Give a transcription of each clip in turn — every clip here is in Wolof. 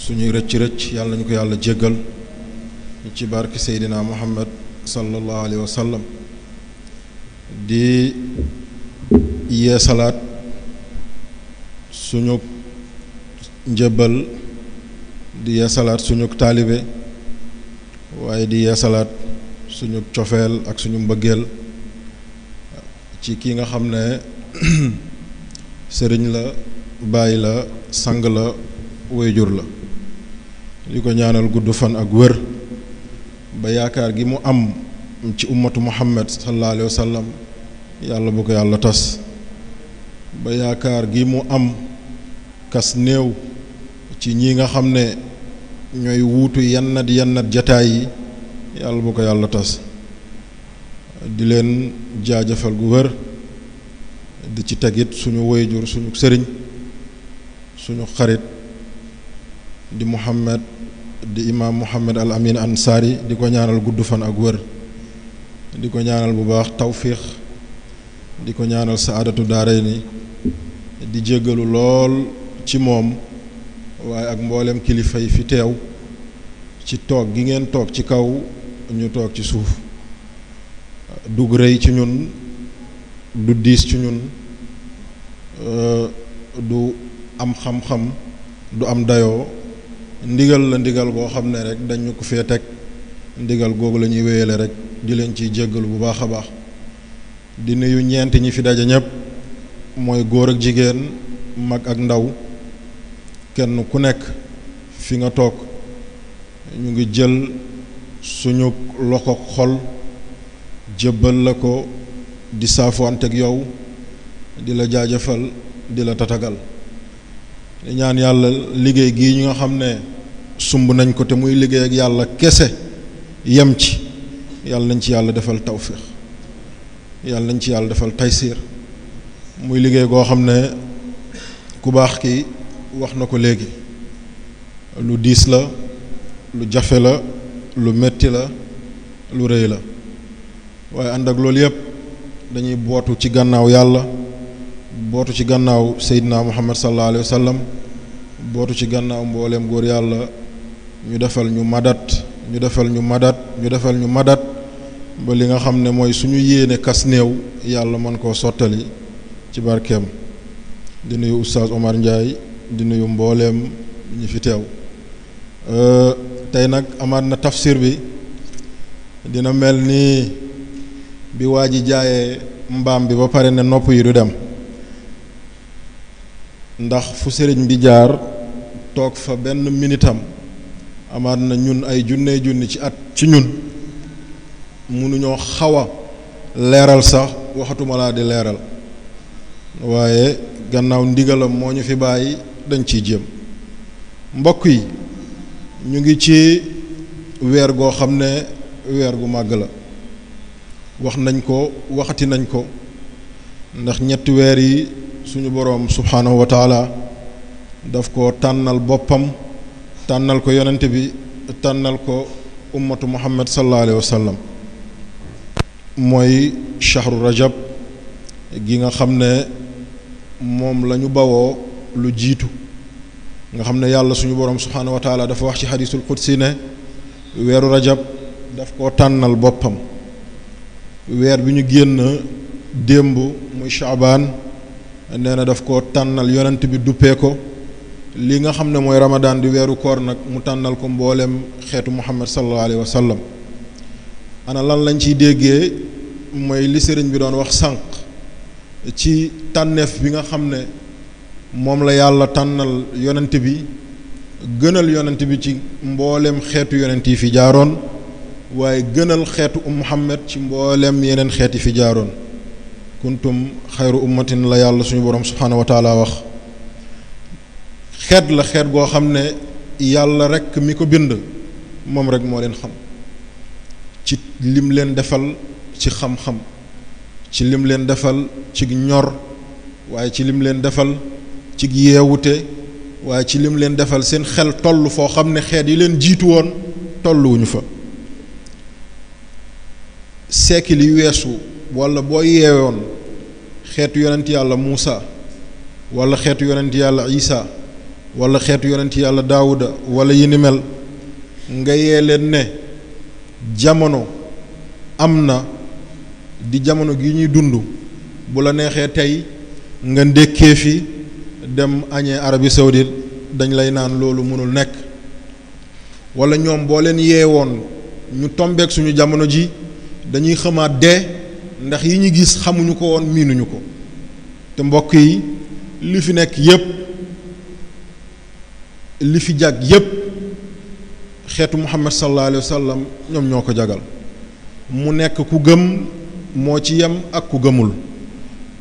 suñuy rëcc yàlla nañu ko yàlla jéggal ci barke Seydina Muhammad sallallahu alayhi wa sallam. di yeesalaat suñu njëbbal, di yeesalaat suñu taalibe, waaye di yeesalaat suñu cofeel ak suñu mbëggeel ci ki nga xam ne sëriñ la, baay la, sang la, wéyjur la. di ko ñaanal gudd fan ak wër ba yaakaar gi mu am ci ummatu muhammad sallallahu alayhi wa sallam yàlla bu ko yàlla tas, ba yaakaar gi mu am kas néew ci ñi nga xam ne ñooy wuutu yannat jataay yi yàlla bu ko yàlla tas. di leen jaajëfal gu wër, di ci tegit suñu wéyjur, suñu sëriñ, suñu xarit di muhammad di imaam muhammad al amin ansari, di ko ñaanal gudd fan ak wër, di ko ñaanal bu baax tawfiix, di ko ñaanal saadatu daarayni, di jéggalu lool ci moom waaye ak mboolem kilifa yi fi teew ci toog gi ngeen toog ci kaw ñu toog ci suuf. du rëy ci ñun, du diis ci ñun, du am xam-xam, du am dayoo, ndigal la, ndigal boo xam ne rek dañu ko fee teg, ndigal googu la ñuy wéyale rek, di leen ciy jéggalu bu baax a baax. di nuyu ñeent ñi fi daje ñépp, mooy góor ak jigéen, mag ak ndaw, kenn ku nekk fi nga toog ñu ngi jël suñu loxo xol jébbal la ko, di saafuwante ak yow, di la jaajëfal, di la tatagal. di ñaan yàlla liggéey gii ñu nga xam ne sumb nañ ko te muy liggéey ak yàlla kese yem ci, yàlla nañ ci yàlla defal tawfiix, yàlla nañ ci yàlla defal taysiir. muy liggéey goo xam ne ku baax ki wax na ko léegi, lu diis la, lu jafe la, lu metti la, lu rëy la, waaye ànd ak loolu yépp dañuy bootu ci gannaaw yàlla, bootu ci gannaaw Seydina Muhammad sallallahu alayhi wa sallam, bootu ci gannaaw mbooleem góor yàlla. ñu defal ñu madat, ñu defal ñu madat, ñu defal ñu madat ba li nga xam ne mooy suñu yéene kas néew yàlla mën koo sottali ci barkeem. di nuyu Oustaz Omar Ndiaye, di nuyu mbooleem ñi fi teew. tey nag amaat na tafsir bi dina mel ni bi waa ji jaayee mbaam bi ba pare ne nopp yi du dem, ndax fu sëriñ bi jaar toog fa benn minitam amaat na ñun ay junni ci at ci ñun mënuñoo xaw a leeral sax, waxatuma laa di leeral, waaye gannaaw ndigalam moo ñu fi bàyyi dañ ciy jéem. mbokk yi, ñu ngi ci weer goo xam ne weer gu màgg la. wax nañ ko, waxati nañ ko, ndax ñetti weer yi suñu boroom subhaanahu wa taala daf ko tànnal boppam, tànnal ko yonent bi, tànnal ko ummatu muhammad sallallahu alayhi wa sallam. mooy shahru rajab gi nga xam ne moom la ñu bawoo lu jiitu, nga xam ne yàlla suñu boroom subhaanahu wa taala dafa wax ci xadiisul qudsi ne weeru rajab daf koo tànnal boppam. weer bi ñu génn démb muy shaabaan nee na daf koo tànnal yonent bi duppee ko. li nga xam ne mooy ramadaan di weeru koor nag mu tànnal ko mboolem xeetu muhammad sallallahu alayhi wa sallam. ana lan lañ ciy déggee mooy li sëriñ bi doon wax sànq ci tànneef bi nga xam ne moom la yàlla tànnal yonent bi, gënal yonent bi ci mboolem xeetu yonent yi fi jaaroon, waaye gënal xeetu muhammad ci mboolem yeneen xeet yi fi jaaroon. kuntum xayru ummatin la yàlla suñu borom subhaanahu wa taala wax. xeet la, xeet goo xam ne yàlla rekk mi ko bind moom rekk moo leen xam, ci lim leen defal ci xam-xam, ci lim leen defal ci ñor, waaye ci lim leen defal ci yeewute, waaye ci lim leen defal seen xel toll foo xam ne xeet yi leen jiitu woon tolluwuñu fa. siècle yi weesu walla boo yeewoon xeetu yonent yàlla Muusa walla xeetu yonent yàlla Isa wala xeetu yonent yàlla daawuda wala yi ni mel nga yee leen ne jamono am na di jamono gi ñuy dund bu la neexee tey nga ndékkee fi dem añee Arabie Saoudite dañ lay naan loolu mënul nekk wala ñoom boo leen yeewoon ñu tombeek suñu jamono ji dañuy xamaat dee ndax yi ñu gis xamuñu ko woon miinuñu ko te mbokk yi li fi nekk yépp li fi jag yépp xeetu Muhammad sallallahu alayhi wa sallam ñoom ñoo ko jagal mu nekk ku gëm moo ci yem ak ku gëmul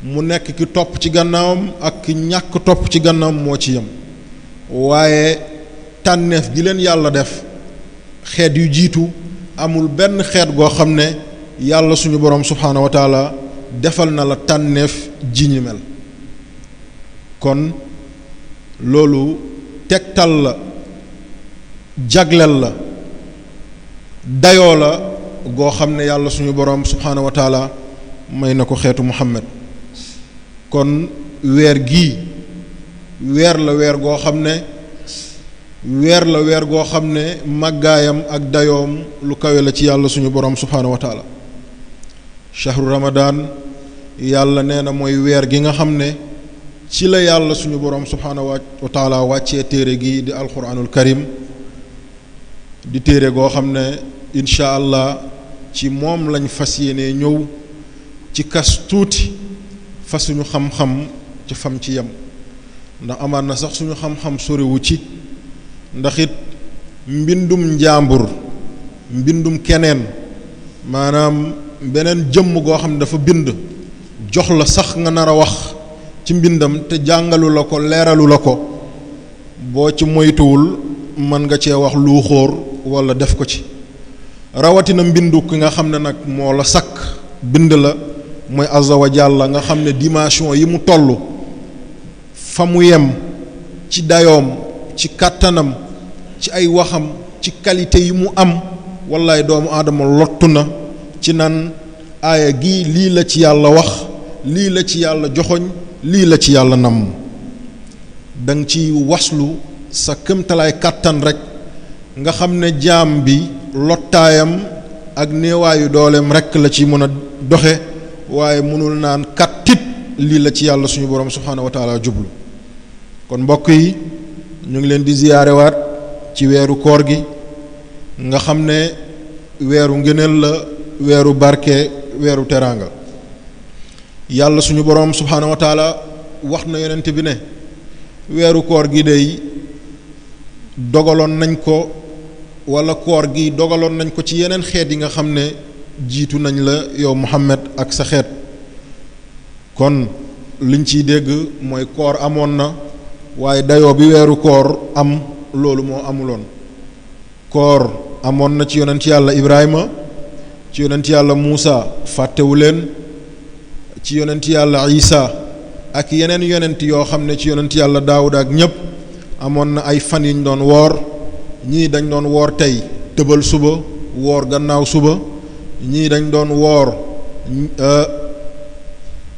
mu nekk ki topp ci gannaawam ak ki ñàkk topp ci gannaawam moo ci yem waaye tànneef gi leen yàlla def xeet yu jiitu amul benn xeet goo xam ne yàlla suñu boroom subhaanahu wa taala defal na la tànneef ji ñi mel kon loolu tegtal la jagleel la dayoo la goo xam ne yàlla suñu boroom subhaanahu wa taala may na ko xeetu Muhammad kon weer gii weer la weer goo xam ne màggaayam ak dayoom lu kawe la ci yàlla suñu boroom subhaanahu wa taala shahru ramadan yàlla nee na mooy weer gi nga xam ne ci la yàlla suñu boroom subhaanahu wa taala wàccee téere gi di alquranul karim di téere goo xam ne incha allah ci moom lañ fas yéene ñëw ci kas tuuti fa suñu xam-xam ci fam ci yem ndax amaat na sax suñu xam-xam soriwu ci ndax it mbindum njàmbur mbindum keneen maanaam beneen jëmm goo xam ne dafa bind jox la sax nga nar a wax ci mbindam te jàngalu la ko leeralu la ko boo ci moytuwul mën nga cee wax lu xóor wala def ko ci rawatina mbindu ki nga xam ne nag moo la sakk bind la mooy azza wa jalla nga xam ne dimension yi mu toll fa mu yem ci dayoom ci kàttanam ci ay waxam ci qualité yi mu am wallaay doomu aadama lottu na ci nan aaya gi lii la ci yàlla wax lii la ci yàlla joxoñ lii la ci yàlla namm danga ci waslu sa këmtalaay kàttan rek nga xam ne jaam bi lottaayam ak néewaayu dooleem rek la ci mën a doxe waaye mënul naan kattit lii la ci yàlla suñu borom subhaanahu wa taala jublu kon mbokk yi ñu ngi leen di ziyaarewaat ci weeru koor gi nga xam ne weeru ngëneel la weeru barke weeru teraanga yàlla suñu borom subhaanahu wa taala wax na yonent bi ne weeru koor gi dey dogaloon nañ ko wala koor gi dogaloon nañ ko ci yeneen xeet yi nga xam ne jiitu nañ la yow Muhammad ak sa xeet kon liñ ciy dégg mooy koor amoon na waaye dayoo bi weeru koor am loolu moo amuloon koor amoon na ci yonent yàlla Ibrahima ci yonent yàlla Muusa fàttewu leen ci yonent yàlla Isa ak yeneen yonent yoo xam ne ci yonent yàlla Daawuda ak ñépp amoon na ay fan yuñ doon woor ñii dañ doon woor tey tëbal suba woor gannaaw suba ñii dañ doon woor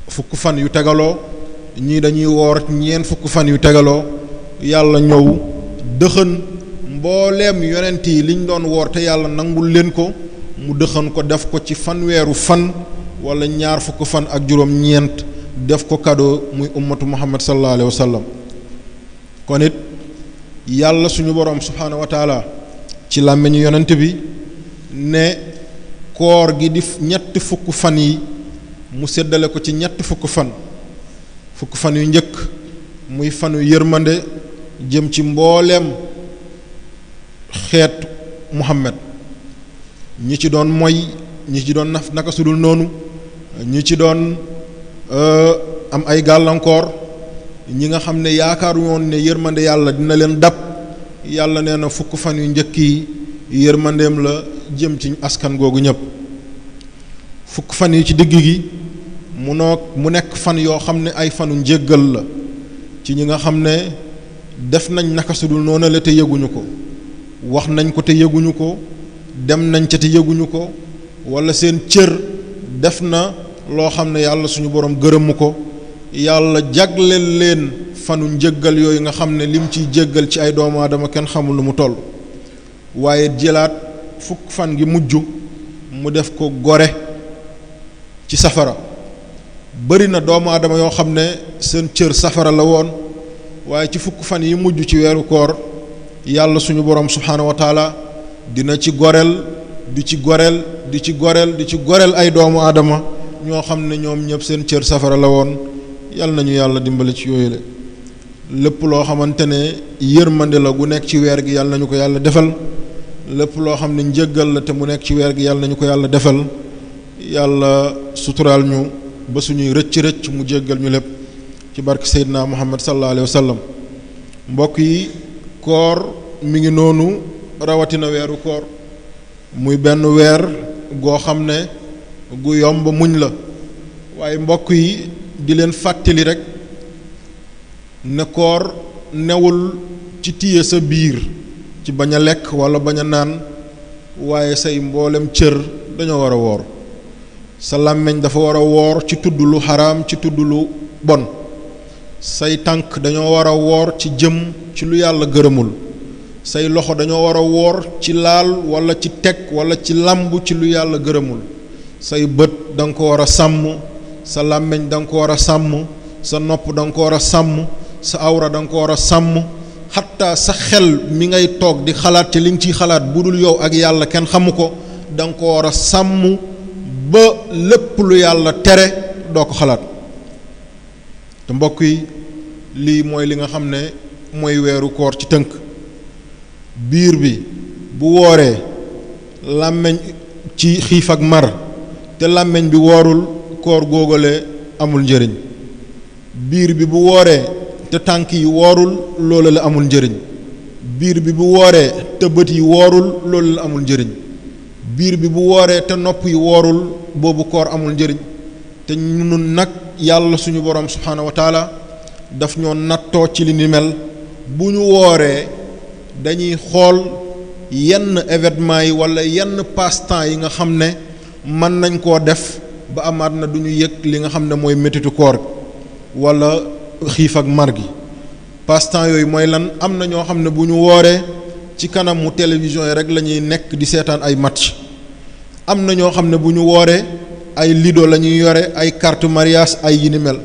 fukk fan yu tegaloo ñii dañuy woor ñeent fukk fan yu tegaloo yàlla ñëw dëxën mbooleem yonent yi liñ doon woor te yàlla nangul leen ko mu dëxën ko def ko ci fanweeru fan wala ñaar fukk fan ak juróom-ñeent def ko cadeau muy ummatu Muhammad sallallahu alayhi wa sallam kon it yàlla suñu boroom subhaanahu wa taala ci làmmiñu yonent bi ne koor gi di ñetti fukk fan yi mu séddale ko ci ñetti fukk fan yu njëkk muy fanu yërmande jëm ci mbooleem xeet Muhammad ñi ci doon moy ñi ci doon naka sudul noonu ñi ci doon am ay gàllankoor ñi nga xam ne yaakaaru woon ne yërmande yàlla dina leen dab yàlla nee na fukk fan yu njëkk yi yërmandeem la jëm ci askan googu ñëpp fukk fan yi ci digg gi mu nekk fan yoo xam ne ay fanu njéggal la ci ñi nga xam ne def nañ naka sudul noonu la te yëguñu ko wax nañ ko te yëguñu ko dem nañ ca te yëguñu ko wala seen cër def na loo xam ne yàlla suñu borom gërëmu ko yàlla jagleel leen fanu njëggal yooyu nga xam ne lim ciy jéggal ci ay doomu aadama kenn xamul nu mu toll waaye jëlaat fukk fan gi mujj mu def ko gore ci safara bari na doomu aadama yoo xam ne seen cër safara la woon waaye ci fukk fan yi mujj ci weeru koor yàlla suñu borom subhaanahu wa taala dina ci goreel di ci goreel ay doomu aadama ñoo xam ne ñoom ñëpp seen cër safara la woon yàlla nañu yàlla dimbali ci yooyu la lépp loo xamante ne yërmande la gu nekk ci weer gi yàlla nañu ko yàlla defal lépp loo xam ne njëggal la te mu nekk ci weer gi yàlla nañu ko yàlla defal yàlla suturaal ñu ba suñuy rëcc mu jéggal ñu lépp ci barke Seydina Muhammad sallallahu alayhi wa sallam mbokk yi koor mi ngi noonu rawatina weeru koor muy benn weer goo xam ne gu yomb muñ la waaye mbokk yi di leen fàttali rek ne koor newul ci tiye sa biir ci bañ a lekk wala bañ a naan waaye say mboolem cër dañoo war a woor sa làmmiñ dafa war a woor ci tudd lu xaraam ci tudd lu bon say tànk dañoo war a woor ci jëm ci lu yàlla gërëmul say loxo dañoo war a woor ci laal wala ci teg wala ci làmb ci lu yàlla gërëmul say bët da nga ko war a sàmm sa làmmiñ da nga ko war a sàmm sa nopp da nga ko war a sàmm sa awra da nga ko war a sàmm xatta sa xel mi ngay toog di xalaat ci li nga ciy xalaat bu dul yow ak yàlla kenn xamu ko da nga ko war a sàmm ba lépp lu yàlla tere doo ko xalaat te mbokk yi lii mooy li nga xam ne mooy weeru koor ci tënk biir bi bu wooree làmmiñ ci xiif ak mar te làmmiñ bi woorul koor góogale amul njëriñ biir bi bu wooree te tànk yi woorul loolu la amul njëriñ biir bi bu wooree te bët yi woorul loolu la amul njëriñ biir bi bu wooree te nopp yi woorul boobu koor amul njëriñ te ñun nag yàlla suñu borom subhaanahu wa taala daf ñoo nattoo ci li ni mel bu ñu wooree dañuy xool yenn événement yi wala yenn passe-temps yi nga xam ne mën nañ koo def ba amaat na du ñu yëg li nga xam ne mooy métitu koor wala xiif ak mar gi passe-temps yooyu mooy lan am na ñoo xam ne bu ñu wooree ci kanamu télévision yi rek la ñuy nekk di seetaan ay match am na ñoo xam ne bu ñu wooree ay lido la ñuy yore ay carte mariage ay yi ni mel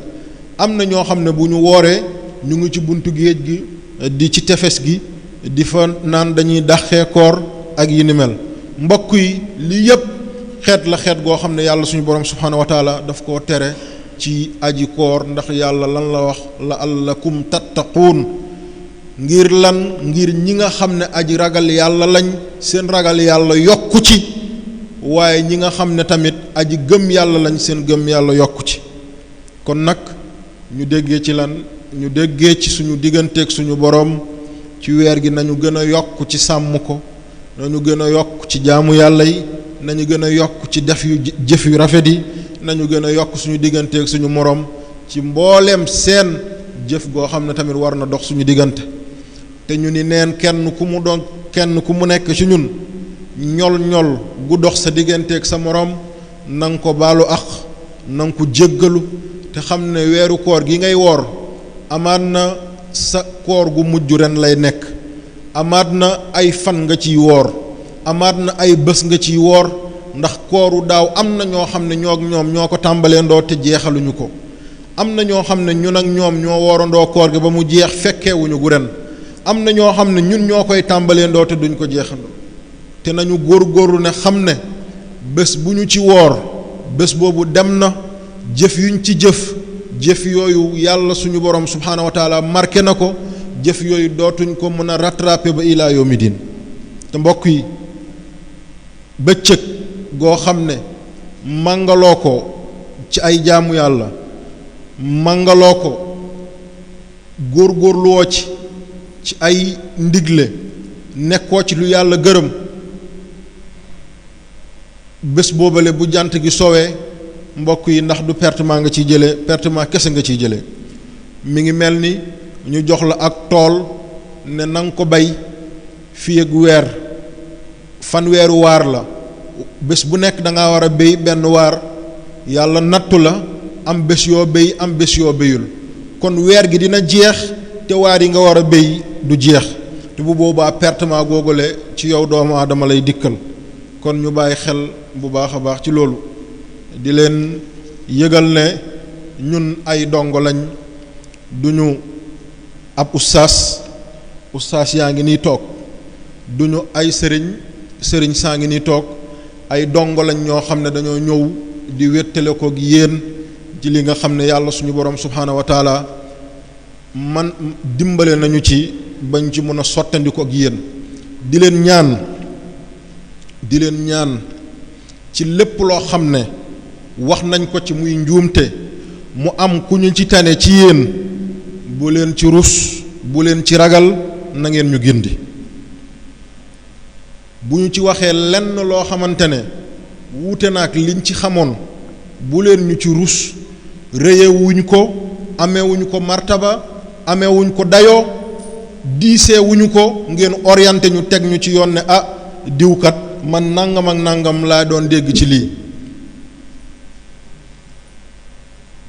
am na ñoo xam ne bu ñu wooree ñu ngi ci buntu géej gi di ci tefes gi di fa naan dañuy daxee koor ak yi ni mel mbokk yi li yépp xeet la xeet goo xam ne yàlla suñu borom subhaanahu wa taala daf koo tere ci aji koor ndax yàlla lan la wax la allakum tattaquun ngir lan ngir ñi nga xam ne aji ragal yàlla lañ seen ragal yàlla yokku ci waaye ñi nga xam ne tamit aji gëm yàlla lañ seen gëm yàlla yokku ci kon nag ñu déggee ci lan ñu déggee ci suñu digganteeg suñu boroom ci weer gi nañu gën a yokk ci sàmm ko nañu gën a yokk ci jaamu yàlla yi nañu gën a yokk ci def yu jëf yu rafet yi nañu gën a yokk suñu digganteeg suñu moroom ci mbooleem seen jëf goo xam ne tamit war na dox suñu diggante te ñu ni neen kenn ku mu nekk ci ñun ñol gu dox sa digganteeg sa moroom na nga ko baalu ak na nga ko jéggalu te xam ne weeru koor gi ngay woor amaat na sa koor gu mujj ren lay nekk amaat na ay fan nga ciy woor amaat na ay bés nga ciy woor ndax kooru daaw am na ñoo xam ne ñoom ñoo ko tàmbaleendoo te jeexaluñu ko am na ñoo xam ne ñun ak ñoom ñoo woorandoo koor gi ba mu jeex fekkewuñu gu ren am na ñoo xam ne ñun ñoo koy tàmbaleendoo te duñ ko jeexandoo te nañu góorgóorlu ne xam ne bés bu ñu ci woor bés boobu dem na jëf yuñ ci jëf yooyu yàlla suñu borom subhaanahu wa taala marqué na ko jëf yooyu dootuñ ko mën a rattraper ba ilaa yawmi diin te mbokk yi bëccëg goo xam ne màngaloo ko ci ay jaamu yàlla màngaloo ko góorgóorluwoo ci ay ndigle nekkoo ci lu yàlla gërëm bés boobale bu jant gi sowee mbokk yi ndax du pertement nga ciy jëlee pertement kese nga ciy jëlee mi ngi mel ni ñu jox la ak tool ne na nga ko bay fii ak weer fanweeru waar la bés bu nekk da ngaa war a béy benn waar yàlla nattu la am bés yoo béy am bés yoo béyul kon weer gi dina jeex te waar yi nga war a béy du jeex te bu boobaa pertement googule ci yow doomu aadama lay dikkal. kon ñu bàyyi xel bu baax a baax ci loolu di leen yëgal ne ñun ay dongo lañ duñu ab ustaas yaa ngi nii toog duñu ay sëriñ saa ngi nii toog ay dongo lañ ñoo xam ne dañoo ñëw di wéttale ko yéen ci li nga xam ne yàlla suñu borom subhaanahu wa taala man dimbale nañu ci bañ ci mën a sottandiko ak yéen di leen ñaan ci lépp loo xam ne wax nañ ko ci muy njuumte mu am ku ñu ci tane ci yéen bu leen ci rus bu leen ci ragal na ngeen ñu gindi bu ñu ci waxee lenn loo xamante ne wuute na ak liñ ci xamoon bu leen ñu ci rus réyewuñ ko amewuñ ko martaba amewuñ ko dayoo diiseewuñu ko ngeen orienté ñu teg ñu ci yoon ne diwkat man nangam ak nangam laa doon dégg ci lii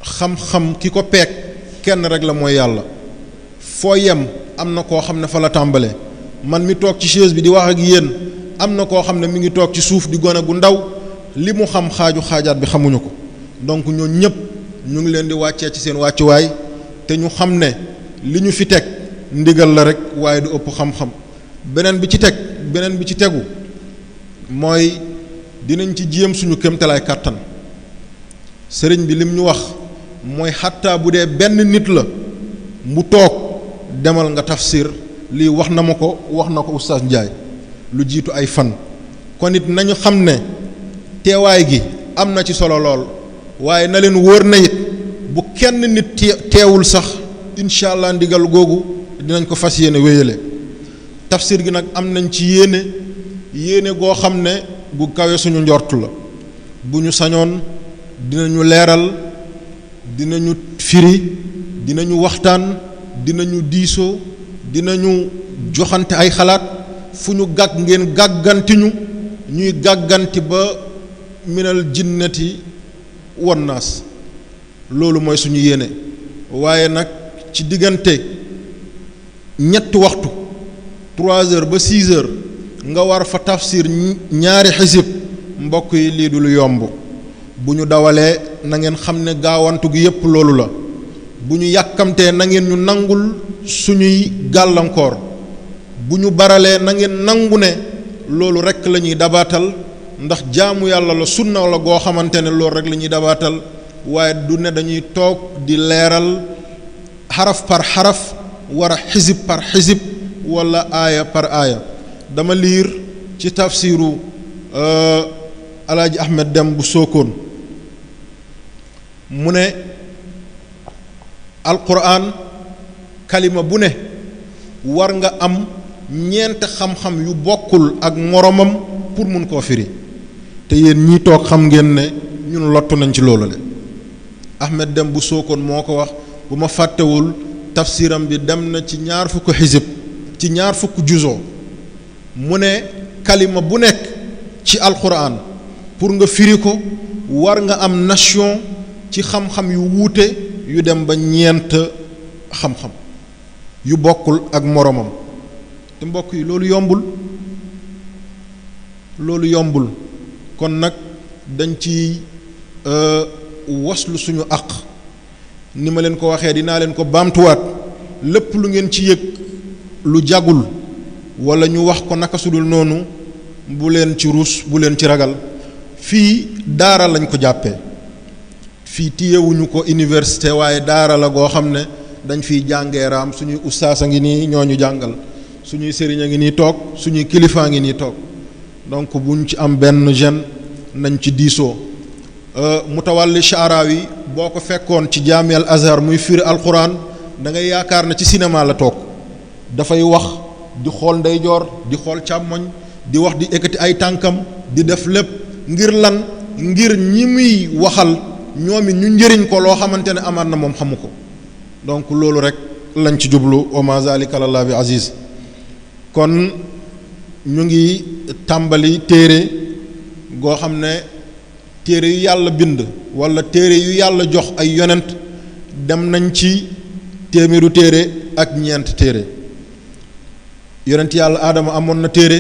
xam-xam ki ko peeg kenn rek la mooy yàlla foo yem am na koo xam ne fa la tàmbale man mi toog ci chaise bi di wax ak yéen am na koo xam ne mi ngi toog ci suuf di gone gu ndaw li mu xam xaajaat bi xamuñu ko donc ñoo ñëpp ñu ngi leen di wàccee ci seen wàccuwaay te ñu xam ne li ñu fi teg ndigal la rek waaye du ëpp xam-xam beneen bi ci tegu mooy dinañ ci jéem suñu kéemtalaay kàttan sëriñ bi lim ñu wax mooy xattaa bu dee benn nit la mu toog demal nga tafsir lii wax na ko Oustaz Ndiaye lu jiitu ay fan kon it nañu xam ne teewaay gi am na ci solo lool waaye na leen wóor na it bu kenn nit teewul sax incha allah ndigal googu dinañ ko fas yéene wéyale tafsir gi nag am nañ ci yéene goo xam ne gu kawe suñu njortu la bu ñu sañoon dinañu leeral dinañu firi dinañu waxtaan dinañu diisoo dinañu joxante ay xalaat fu ñu gàgg ngeen gàgganti ñuy gàgganti ba minal jinnati wan naas loolu mooy suñu yéene waaye nag ci diggante ñetti waxtu 3 heures ba 6 heures nga war fa tafsir ñaari xisib mbokk yi lii du lu yomb bu ñu dawalee na ngeen xam ne gaawantu gi yépp loolu la bu ñu yàkkamtee na ngeen ñu nangul suñuy gàllankoor bu ñu baralee na ngeen nangu ne loolu rekk la ñuy dabaatal ndax jaamu yàlla la sunna la goo xamante ne loolu rekk la ñuy dabaatal waaye du ne dañuy toog di leeral xaraf par xaraf war a xisib par xisib wala aaya par aaya dama liir ci tafsiru alaaji Ahmed Dem bu Sokone mu ne alquran kalima bu ne war nga am ñeent xam-xam yu bokkul ak moromam pour mun koo firi te yéen ñii toog xam ngeen ne ñun lottu nañ ci loolu le Ahmed Dem bu Sokone moo ko wax bu ma fàttewul tafsiram bi dem na ci 2 fukk xisib ci 2 fukk juzo mu ne kalima bu nekk ci alquran pour nga firi ko war nga am nation ci xam-xam yu wuute yu dem ba ñeent xam-xam yu bokkul ak moromam te mbokk yi loolu yombul kon nag dañ ci waslu suñu àq ni ma leen ko waxee dinaa leen ko baamtuwaat lépp lu ngeen ci yëg lu jagul wala ñu wax ko naka sudul noonu bu leen ci ruus bu leen ci ragal fii daara lañ ko jàppee fii téyewuñu ko université waaye daara la goo xam ne dañ fiy jàngee raam suñuy ustaas a ngi nii ñoo ñu jàngal suñuy sëriñ a ngi nii toog suñuy kilifaa ngi nii toog donc buñ ci am benn gêne nañ ci diisoo Mutawalli Sha'rawi boo ko fekkoon ci Jaami al Azhar muy firi alquran da ngay yaakaar ne ci cinéma la toog dafay wax di xool ndeyjoor di xool càmmoñ di wax di ekkati ay tànkam di def lépp ngir lan ngir ñi muy waxal ñoom it ñu njëriñ ko loo xamante ne amaat na moom xamu ko donc loolu rek lañ ci jublu wa ma zalika ala bi aziz kon ñu ngi tàmbali téere goo xam ne téere yu yàlla bind wala téere yu yàlla jox ay yonent dem nañ ci téeméeru téere ak ñeent téere. yonent yàlla Adama amoon na téere,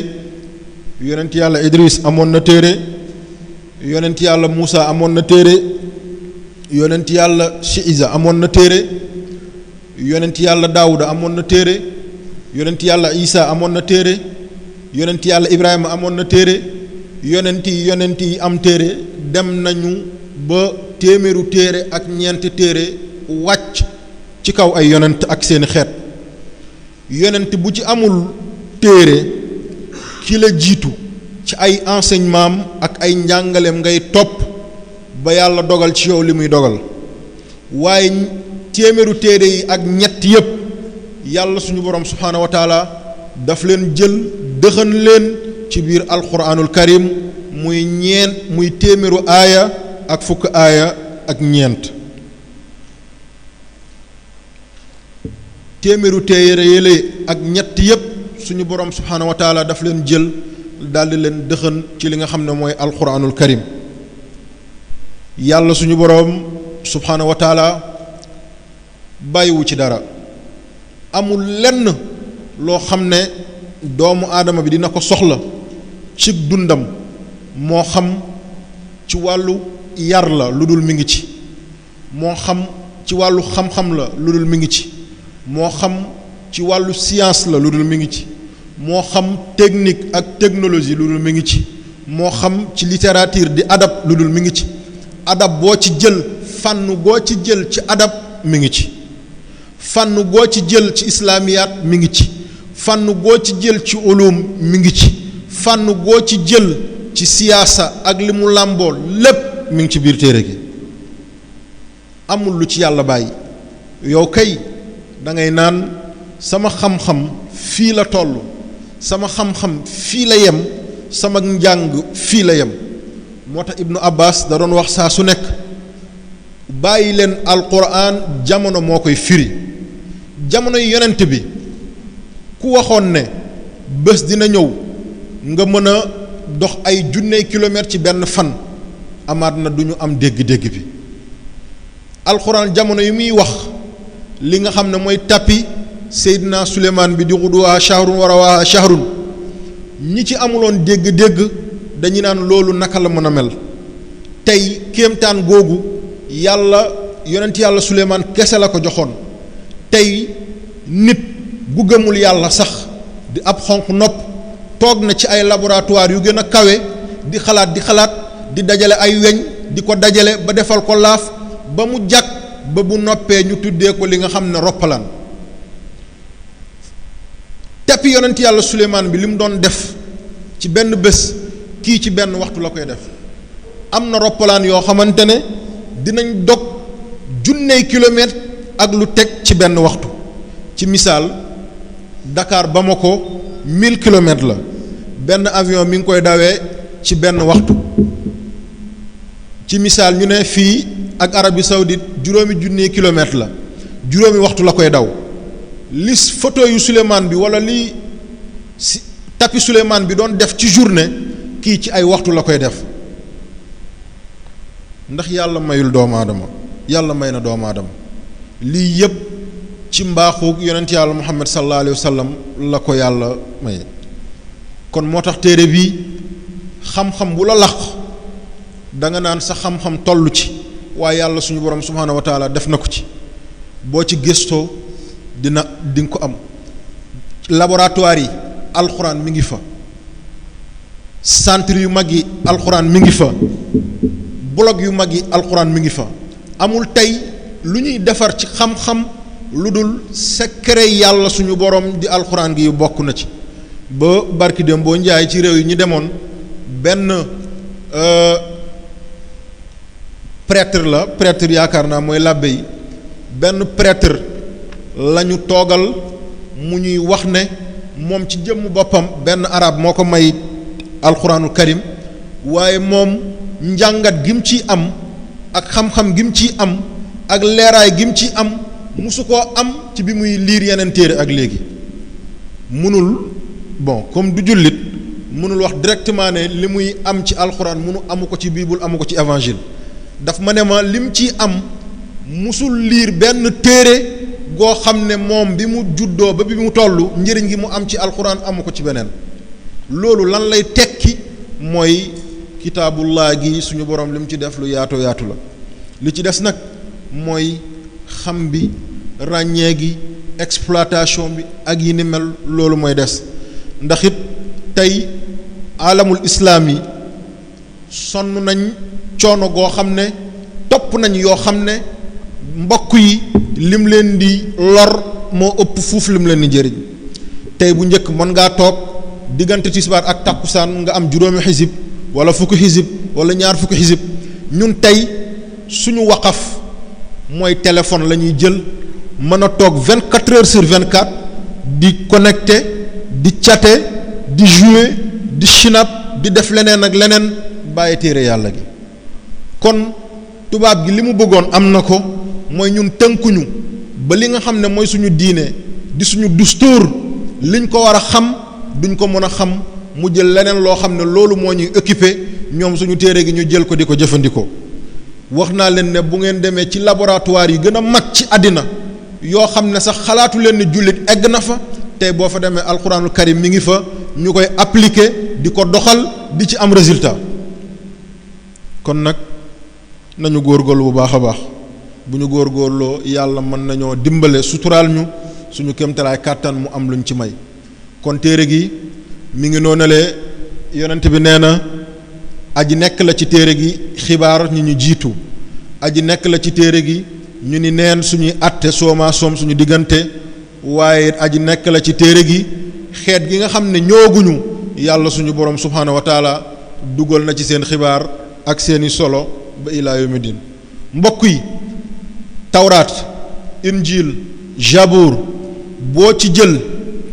yonent yàlla Idris amoon na téere, yonent yàlla Muusa amoon na téere, yonent yàlla Isa amoon na téere, yonent yàlla Daawuda amoon na téere, yonent yàlla Isa amoon na téere, yonent yàlla Ibrahima amoon na téere. yonent yi am téere dem nañu ba téeméeru téere ak ñeenti téere wàcc ci kaw ay yonent ak seeni xeet. yonent bu ci amul téere ki la jiitu ci ay enseignement ak ay njàngaleem ngay topp ba yàlla dogal ci yow li muy dogal, waaye téeméeru téere yi ak ñett yépp yàlla suñu borom subhaanahu wa taala daf leen jël dëxën leen ci biir alquranul karim muy téeméeru aaya ak fukk aaya ak ñeent. téeméeru téere yële ak ñett yépp suñu borom subhaanahu wa taala daf leen jël daldi leen dëxën ci li nga xam ne mooy alquranul karim. yàlla suñu borom subhaanahu wa taala bàyyiwu ci dara, amul lenn loo xam ne doomu aadama bi dina ko soxla ci dundam, moo xam ci wàllu yar la lu dul mi ngi ci, moo xam ci wàllu xam-xam la lu dul mi ngi ci, moo xam ci wàllu science la lu dul mi ngi ci, moo xam technique ak technologie lu dul mi ngi ci, moo xam ci littérature di adab lu dul mi ngi ci. adab boo ci jël, fànn goo ci jël ci adab mi ngi ci, fànn goo ci jël ci islaamiyaat mi ngi ci, fànn goo ci jël ci ulum mi ngi ci, fànn goo ci jël ci siyaasa ak li mu làmboo lépp mi ngi ci biir téere gi. amul lu ci yàlla bàyyi. yow kay da ngay naan sama xam-xam fii la toll, sama xam-xam fii la yem, sama njàng fii la yem. moo tax Ibnu Abbas da doon wax saa su nekk bàyyi leen alquran jamono moo koy firi. jamono yi yonent bi ku waxoon ne bés dina ñëw nga mën a dox ay junney kilomètres ci benn fan, amaat na du ñu am dégg-dégg bi. alquran jamono yi muy wax li nga xam ne mooy tappi Seydina Suleymaan bi di xuduwaa shahrun wa rawaaha shahrun, ñi ci amuloon dégg-dégg dañu naan loolu naka la mën a mel. tey kéemtaan googu yàlla yonent yàlla Suleymaan kese la ko joxoon. tey nit bu gëmul yàlla sax di ab xonq nopp toog na ci ay laboratoire yu gën a kawe di xalaat di dajale ay weñ di ko dajale ba defal ko laaf ba mu jàkk ba bu noppee ñu tuddee ko li nga xam ne roppalaan. tappi yonent yàlla Suleymaan bi li mu doon def ci benn bés, kii ci benn waxtu la koy def. am na roppalaan yoo xamante ne dinañ dog junney kilomètre ak lu teg ci benn waxtu. ci misaal Dakar Bamako 1000 kilomètres la, benn avion mi ngi koy dawee ci benn waxtu. ci misaal ñu ne fii ak Arabie Saoudite juróomi junni kilomètres la, juróomi waxtu la koy daw. li photo yu Souleymane bi wala li tapis Souleymane bi doon def ci journée, kii ci ay waxtu la koy def. ndax yàlla mayul doomu aadama, yàlla may na doomu aadama. lii yépp ci mbaaxu yonent yàlla Muhammad sallallahu alayhi wa sallam la ko yàlla may. kon moo tax téere bii xam-xam bu la làq da nga naan sa xam-xam toll ci, waaye yàlla suñu borom subhaanahu wa taala def na ko ci. boo ci gëstoo di nga ko am. laboratoire yi alxuraan mi ngi fa, centre yu mag yi alxuraan mi ngi fa, blog yu mag yi alxuraan mi ngi fa. amul tey lu ñuy defar ci xam-xam lu dul secret yàlla suñu borom di alxuraan gi bokk na ci. ba barki dem boo njaay ci réew yi ñu demoon, benn prêtre yaakaar naa mooy làbbe yi, benn prêtre lañu toogal mu ñuy wax ne moom ci jëmm boppam benn arab moo ko may alxuraanul karim, waaye moom njàngat gi mu ciy am ak xam-xam gi mu ciy am ak leeraay gi mu ciy am musu koo am ci bi muy liir yeneen téere ak léegi. munul comme du jullit munul wax directement ne li muy am ci alxuraan amu ko ci bible amu ko ci évangile. daf ma ne ma lim ciy am musul liir benn téere goo xam ne moom bi mu juddoo ba bi mu toll njëriñ gi mu am ci alquran amu ko ci beneen. loolu lan lay tekki mooy kitaabullah gi suñu borom li mu ci def lu yaatu yaatu la. li ci des nag mooy xam bi, ràññee gi, exploitation bi ak yi ni mel, loolu mooy des. ndax it tey alamul islaam yi sonn nañ coono goo xam ne topp nañ yoo xam ne mbokk yi lim leen di lor moo ëpp fuuf lim leen di njëriñ. tey bu njëkk mën ngaa toog diggante tisbaar ak takkusaan nga am juróomi xisib wala fukki xisib wala ñaar fukki xisib. ñun tey suñu waqaf mooy téléphone la ñuy jël mën a toog 24 heures sur 24 di connecté, di chatter, di jouer, di chinap, di def leneen ak leneen bàyyi téere yàlla gi. kon tubaab gi li mu bëggoon am na ko, mooy ñun tënkuñu ba li nga xam ne mooy suñu diine di suñu dustuur liñ ko war a xam duñ ko mën a xam, mu jël leneen loo xam ne loolu moo ñuy occupé, ñoom suñu téere gi ñu jël ko di ko jëfandikoo. wax naa leen ne bu ngeen demee ci laboratoire yi gën a mag ci àddina yoo xam ne sax xalaatu leen ni jullit egg na fa, tey boo fa demee alquranul karim mi ngi fa, ñu koy appliquer di ko doxal di ci am résultat. kon nag nañu góorgóorlu bu baax a baax. bu ñu góorgóorloo yàlla mën nañoo dimbale suturaal ñu suñu kéemtalaay kàttan mu am luñ ci may. kon téere gi mi ngi noonalee yonent bi nee na aji nekk la ci téere gi xibaar ñi ñu jiitu, aji nekk la ci téere gi ñu ni neen suñuy àtte sooma soom suñu diggante, waaye aji nekk la ci téere gi xeet gi nga xam ne ñooguñu yàlla suñu borom subhaanahu wa taala dugal na ci seen xibaar ak seeni solo ba ilaa yawmi din. mbokk yi tawraat, injil, jabour boo ci jël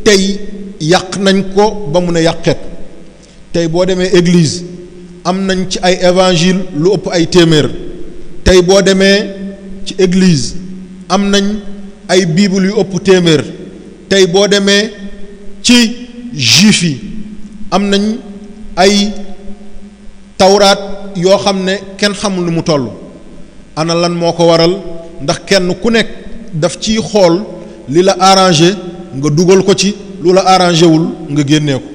tey yàq nañ ko ba mu ne yàqeet. tey boo demee église am nañ ci ay évangile lu ëpp ay téeméer. tey boo demee ci église am nañ ay bible yu ëpp téeméer. tey boo demee ci juif yi am nañ ay tawraat yoo xam ne kenn xamul lu mu toll. ana lan moo ko waral? ndax kenn ku nekk daf ciy xool li la arrangé nga dugal ko ci, lu la arrangé wul nga génnee ko.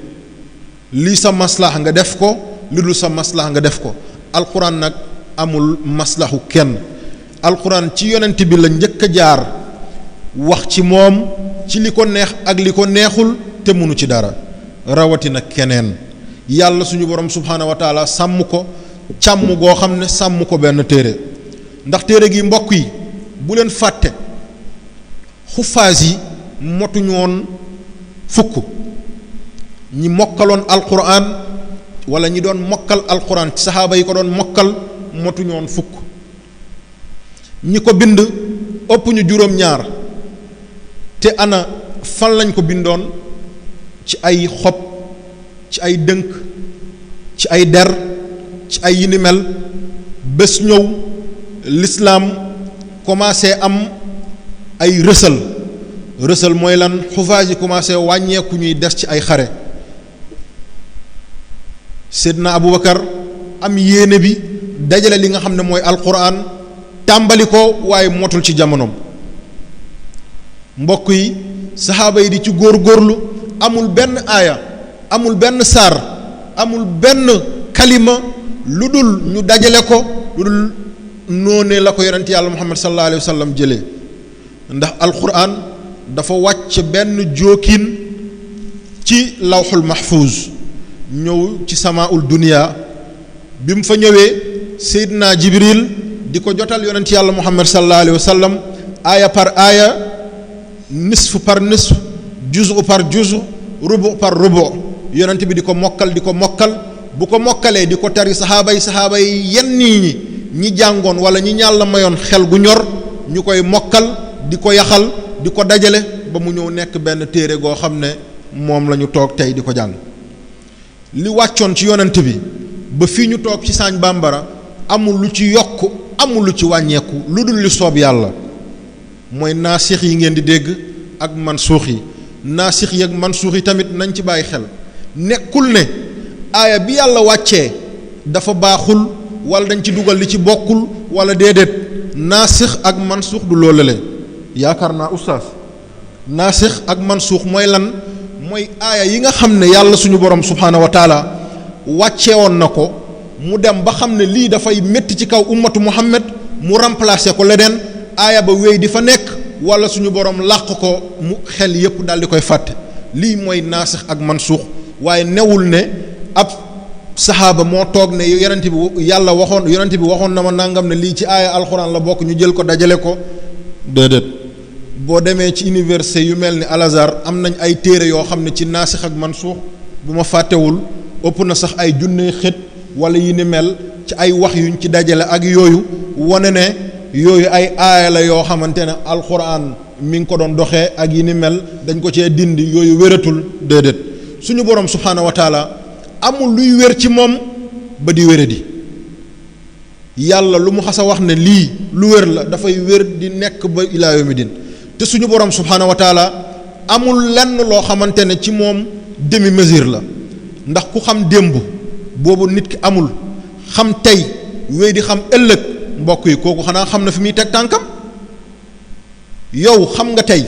lii sa maslax nga def ko, li dul sa maslax nga def ko. alquran nag amul maslaxu kenn. alquran ci yonent bi la njëkk a jaar wax ci moom ci li ko neex ak li ko neexul te mënu ci dara, rawatina keneen. yàlla suñu borom subhaanahu wa taala sàmm ko càmm goo xam ne sàmm ko benn téere. ndax téere gi mbokk yi bu leen fàtte xufaas yi motuñu woon fukk. ñi mokkaloon alquran wala ñi doon mokkal alquran ci saxaaba yi ko doon mokkal motuñu woon fukk. ñi ko bind ëpp ñu juróom-ñaar. te ana fan lañ ko bindoon? ci ay xob, ci ay dënk, ci ay der, ci ay yi ni mel. bés ñëw l'islam commencé am ay rësal mooy lan? xufaas yi commencé wàññeeku, ñuy des ci ay xare. Seydina Aboubacar am yéene bi dajale li nga xam ne mooy alquran tàmbali ko, waaye motul ci jamonoom. mbokk yi saxaaba yi di ci góorgóorlu, amul benn aaya, amul benn saar, amul benn kalima lu dul ñu dajale ko, lu dul noonee la ko yonent yàlla Muhammad sallallahu alayhi wa sallam jëlee. ndax alquran dafa wàcc benn jookin ci lawxul mahfuz ñëw ci samaul dunia. bi mu fa ñëwee Seydina Jibril di ko jotal yonent yàlla Muhammad sallallahu alayhi wa sallam aaya par aaya, nisf par nisf, juzu par juzu, rubu par rubu. yonent bi di ko mokkal bu ko mokkalee di ko tari saxaaba yi yenn ñi jàngoon wala ñi ñàlla mayoon xel gu ñor ñu koy mokkal di ko yaxal di ko dajale ba mu ñëw nekk benn téere goo xam ne moom la ñu toog tey di ko jàng. li wàccoon ci yonent bi ba fii ñu toog ci Sagne Bambara amul lu ci yokk, amul lu ci wàññeeku, lu dul li soob yàlla. mooy naasix yi ngeen di dégg ak mansuux yi. naasix yi ak mansuux yi tamit nañ ci bàyyi xel. nekkul ne aaya bi yàlla wàccee dafa baaxul wala dañ ci dugal li ci bokkul wala déedéet. naasix ak mansuux du loolu le yaakaar naa oustaz naasix ak mansuux mooy lan mooy aaya yi nga xam ne yàlla suñu borom subhaanahu wa taala wàccee woon na ko mu dem ba xam ne lii dafay métti ci kaw ummatu muhammad mu remplacer ko leneen aaya ba wéy di fa nekk wala suñu borom làq ko mu xel yépp daal di koy fàtte lii mooy naasix ak mansuux waaye newul ne ab saxaaba moo toog ne yonent bi yàlla waxoon yonent bi waxoon na ma nangam ne lii ci aaya alxuraan la bokk ñu jël ko dajale ko déedéet. boo demee ci université yu mel ni Al Azhar am nañ ay téere yoo xam ne ci naasix ak mansuux bu ma fàttewul ëpp na sax ay junne xët wala yi ni mel ci ay wax yuñ ci dajale ak yooyu wane ne yooyu ay aaya la yoo xamante ne alxuraan mi ngi ko doon doxee ak yi ni mel dañ ko cee dindi yooyu wératul déedéet suñu borom subhaanahu wa taala amul luy wér ci moom ba di wéradi yàlla lu mu xas a wax ne lii lu wér la dafay wér di nekk ba ilaa yawmi din te suñu borom subhaanahu wa taala amul lenn loo xamante ne ci moom demi mesure la ndax ku xam démb boobu nit ki amul xam tey wéy di xam ëllëg mbokk yi kooku xanaa xam na fi muy teg tànkam yow xam nga tey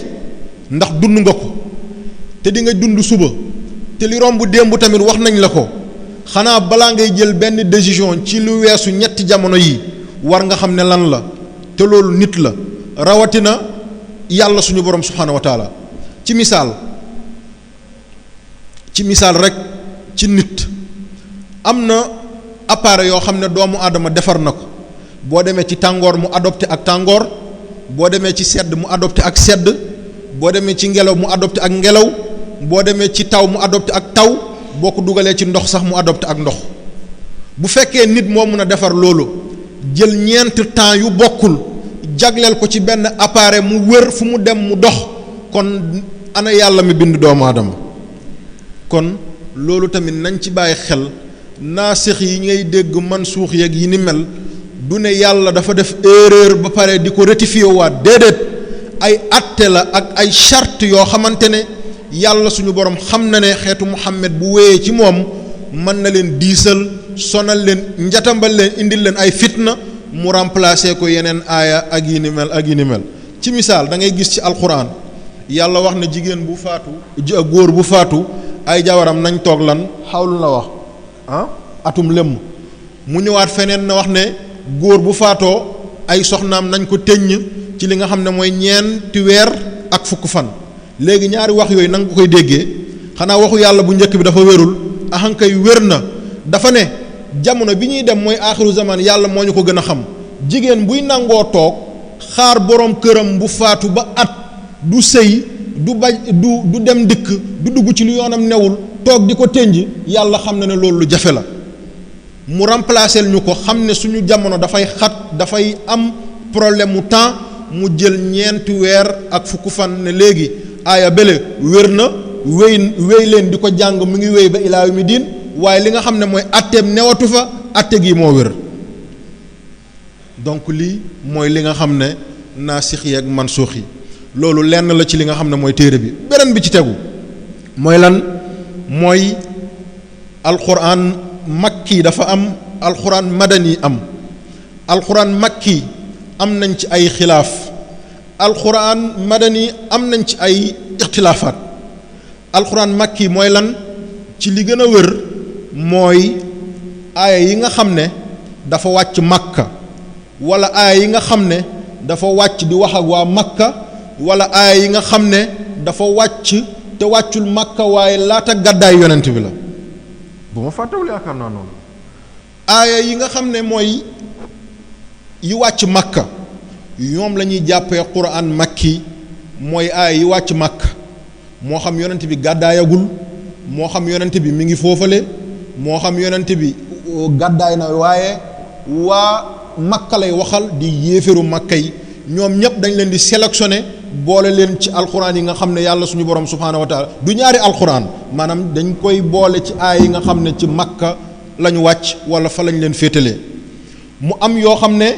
ndax dund nga ko te di nga dund suba te li romb démb tamit wax nañ la ko xanaa balaa ngay jël benn décision ci lu weesu ñetti jamono yi war nga xam ne lan la te loolu nit la rawatina yàlla suñu borom subhaanahu wa taala ci misaal rek ci nit am na appareil yoo xam ne doomu aadama defar na ko boo demee ci tàngoor mu adopté ak tàngoor boo demee ci sedd mu adopté ak sedd boo demee ci ngelaw mu adopté ak ngelaw boo demee ci taw mu adopté ak taw boo ko dugalee ci ndox sax mu adopté ak ndox bu fekkee nit moo mën a defar loolu jël ñeent temps yu bokkul jagleel ko ci benn appareil mu wër fu mu dem mu dox kon ana yàlla mi bind doomu aadama kon loolu tamit nañ ci bàyyi xel naasix yi ngay dégg mansuux yeeg yi ni mel du ne yàlla dafa def erreur ba pare di ko rectifier waat déedéet ay atte la ak ay charte yoo xamante ne yàlla suñu borom xam na ne xeetu Muhammad bu wéyee ci moom mën na leen diisal sonal leen njatambal leen indil leen ay fitna mu remplacer ko yeneen aaya ak yi ni mel ci misaal da ngay gis ci alquran yàlla wax na jigéen bu faatu góor bu faatu ay jawaram nañ toog lan xawlu la wax atum lëmm mu ñëwaat feneen na wax ne góor bu faatoo ay soxnaam nañ ko teññ ci li nga xam ne mooy ñeenti weer ak fukk fan léegi ñaari wax yooyu nanga ko koy déggee xanaa waxu yàlla bu njëkk bi dafa wérul ahankay wér na dafa ne jamono bi ñuy dem mooy aaxiru zaman yàlla moo ñu ko gën a xam jigéen buy nangoo toog xaar borom këram bu faatu ba at du sëy du du dem dikk du dugg ci lu yoonam newul toog di ko tënj yàlla xam na ne loolu lu jafe la mu remplacer ñu ko xam ne suñu jamono dafay xat dafay am problème mu temps mu jël ñeenti weer ak fukk fan ne léegi aaya bële wér na wéy leen di ko jàng mu ngi wéy ba ilaa yawmi diin waaye li nga xam ne mooy atteem newatu fa atte gi moo wér donc lii mooy li nga xam ne naasix yi ak mansuux yi loolu lenn la ci li nga xam ne mooy téere bi beneen bi ci tegu mooy lan mooy alquran makki dafa am alquran madani am alquran makki am nañ ci ay xilaaf alquran madani am nañ ci ay ixtilaafaat alquran makki mooy lan ci li gën a wër mooy aaya yi nga xam ne dafa wàcc makka wala aaya yi nga xam ne dafa wàcc di wax ak waa makka wala aaya yi nga xam ne dafa wàcc te wàccul makka waaye laata gàddaay yonent bi la bu ma fàttewul yaakaar naa noonu aaya yi nga xam ne mooy yi wàcc makka ñoom la ñuy jàppee quran makki mooy aaya yi wàcc makka moo xam yonent bi gàddaayagul moo xam yonent bi mi ngi foofale moo xam yonent bi gàddaay na waaye waa makka lay waxal di yéeféru makka yi ñoom ñëpp dañ leen di sélectionné boole leen ci alxuraan yi nga xam ne yàlla suñu borom subhaanahu wa taala du ñaari alxuraan maanaam dañ koy boole ci aay yi nga xam ne ci makka lañu wàcc wala fa lañ leen féetalee mu am yoo xam ne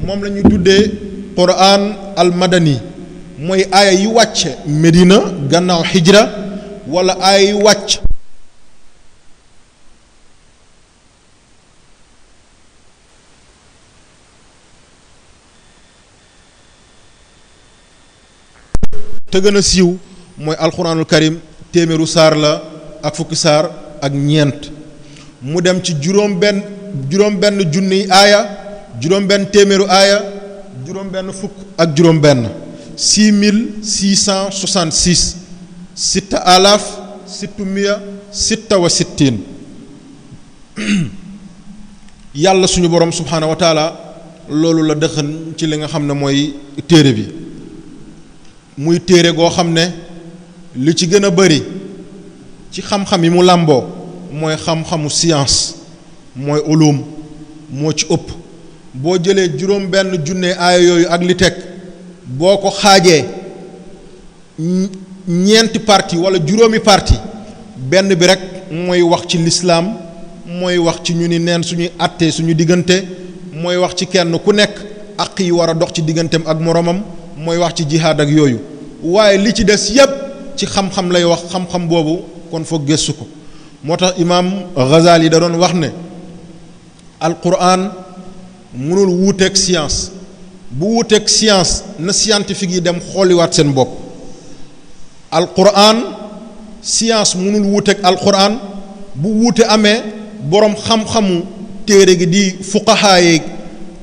moom la ñu tuddee quran al madani mooy aaya yi wàcc Medina gannaaw hijra wala aaya yi wàcc te gën a siiw mooy alquranul karim téeméeru saar la ak fukki saar ak ñeent mu dem ci juróom benn junniy aaya juróom benn téeméeru aaya juróom benn fukk ak juróom benn 6666 sitta alaaf sittumiya sitta wa sittiin yàlla suñu borom subhaanahu wa taala loolu la dëxën ci li nga xam ne mooy téere bi muy téere goo xam ne li ci gën a bari ci xam-xam yi mu làmboo mooy xam-xamu science mooy ulum moo ci ëpp boo jëlee juróom benn junne aaya yooyu ak li teg boo ko xaajee ñeenti parti wala juróomi parti benn bi rek mooy wax ci lislaam mooy wax ci ñu ni neen suñuy àttee suñu diggante mooy wax ci kenn ku nekk ak yi war a dox ci digganteem ak moroomam mooy wax ci jihaad ak yooyu waaye li ci des yépp ci xam-xam lay wax xam-xam boobu kon foog gëstu ko moo tax imaam Ghazali da doon wax ne alquran mënul wuuteeg science bu wuuteeg science na scientifique yi dem xooliwaat seen bopp alquran science mënul wuuteeg alquran bu wuute amee boroom xam-xamu téere gi di fuqahaa yi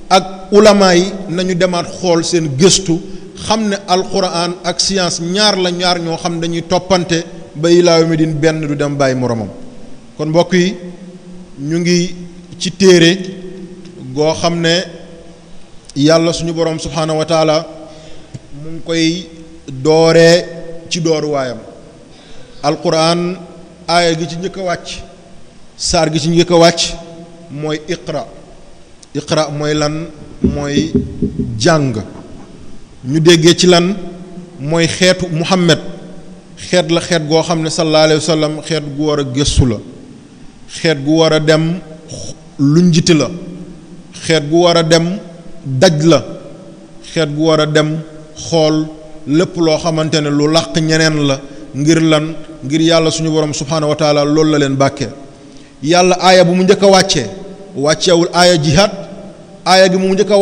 ak ulama yi nañu demaat xool seen gëstu xam ne alquran ak science ñaar ñoo xam dañuy toppante ba ilaa yawmi din benn du dem bàyyi moromam kon mbokk yi ñu ngi ci téere goo xam ne yàlla suñu borom subhaanahu wa taala mu ngi koy dooree ci dooruwaayam alquran aaya gi ci njëkk a wàcc saar gi ci njëkk a wàcc mooy iqra mooy lan mooy jàng ñu déggee ci lan mooy xeetu muhammad xeet la xeet goo xam ne sallallahu alayhi wa sallam xeet gu war a gëstu la xeet gu war a dem lu njiti la xeet gu war a dem daj la xeet gu war a dem xool lépp loo xamante ne lu làq ñeneen la ngir lan ngir yàlla suñu borom subhaanahu wa taala loolu la leen bàkkee yàlla aaya bu mu njëkk a wàcceewul aaya jihaad aaya gi mu njëkk a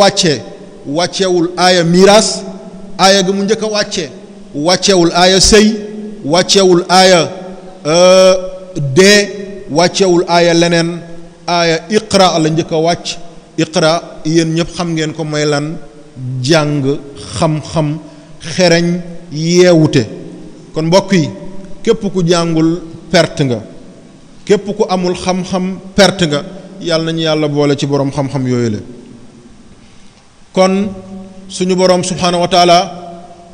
wàcceewul aaya miraas aaya gi mu njëkk a wàcceewul aaya sëy wàcceewul aaya dee wàcceewul aaya leneen aaya iqra la njëkk a wàcc iqra yéen ñëpp xam ngeen ko mooy lan jàng xam-xam xereñ yeewute kon mbokk yi képp ku jàngul perte nga képp ku amul xam-xam perte nga yàlla nañu yàlla boole ci boroom xam-xam yooyu la kon suñu boroom subhaanahu wa taala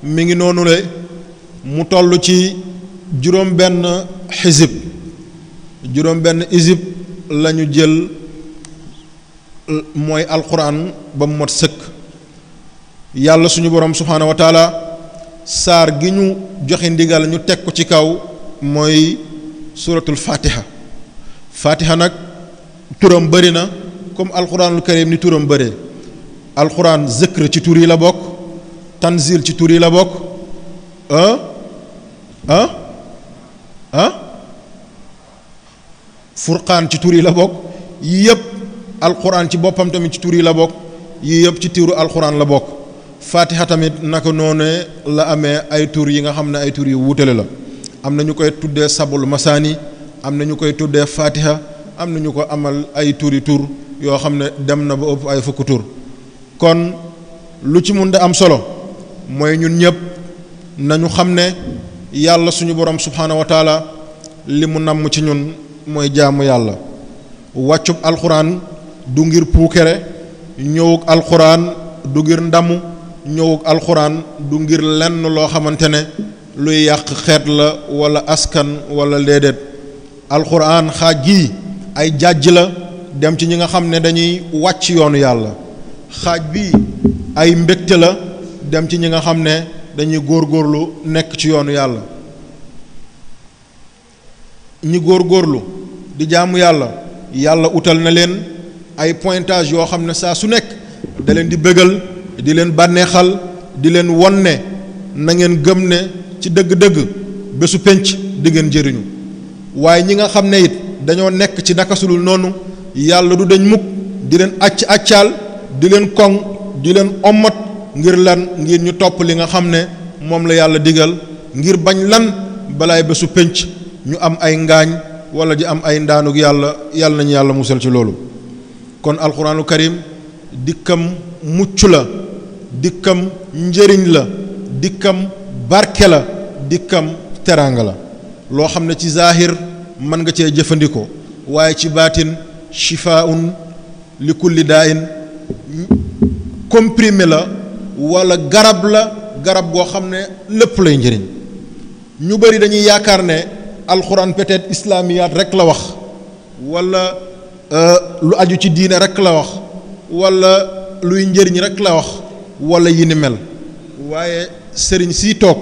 mi ngi noonu le mu toll ci juróom benn isib lañu jël mooy alquran ba mu mot sëkk yàlla suñu boroom subhaanahu wa taala saar gi ñu joxe ndigal ñu teg ko ci kaw mooy suratul fatiha nag turam bëri na comme alquranul karim ni turam bëree alquran zikr ci tur yi la bokk tanzil ci tur yi la bokk furqaan ci tur yi la bokk yii yëpp alquran ci boppam tamit ci tur yi la bokk yii yëpp ci turu alquran la bokk fatiha tamit naka noone la amee ay tur yi nga xam ne ay tur yu wuutale la am na ñu koy tuddee sabul masaani am na ñu koy tuddee fatiha am na ñu ko amal ay turi tur yoo xam ne dem na ba ëpp ay fukk tur kon lu ci mun de am solo mooy ñun ñëpp nañu xam ne yàlla suñu borom subhaanahu wa taala li mu namm ci ñun mooy jaamu yàlla wàccub alxuraan du ngir puukere ñëwug alxuraan du ngir ndamu ñëwug alxuraan du ngir lenn loo xamante ne luy yàq xeet la wala askan wala déedéet alxuraan xaaj gii ay jàjj la dem ci ñi nga xam ne dañuy wàcc yoonu yàlla xaaj bi ay mbégte la dem ci ñi nga xam ne dañuy góorgóorlu nekk ci yoonu yàlla ñi góorgóorlu di jaamu yàlla utal na leen ay pointage yoo xam ne saa su nekk da leen di bëggal di leen bànneexal di leen won ne na ngeen gëm ne ci dëgg-dëgg bésu penc di ngeen jëriñu waaye ñi nga xam ne it dañoo nekk ci naka sulul noonu yàlla du dañ mukk di leen accaal di leen koŋ di leen ommat ngir lan ngir ñu topp li nga xam ne moom la yàlla digal ngir bañ lan balaay bésu pénc ñu am ay ngaañ wala di am ay ndaanug yàlla nañu yàlla musal ci loolu. kon alxuraanu karim dikkam mucc la, dikkam njëriñ la, dikkam barke la, dikkam teraanga la loo xam ne ci zaahir mën nga cee jëfandikoo, waaye ci baatin shifaun li kulli daain, comprimé la wala garab la, garab goo xam ne lépp lay njëriñ. ñu bari dañuy yaakaar ne alxuraan peut-être islamiyaat rek la wax, wala lu aju ci diine rek la wax, wala luy njëriñ rek la wax, wala yi ni mel. waaye sëriñ si toog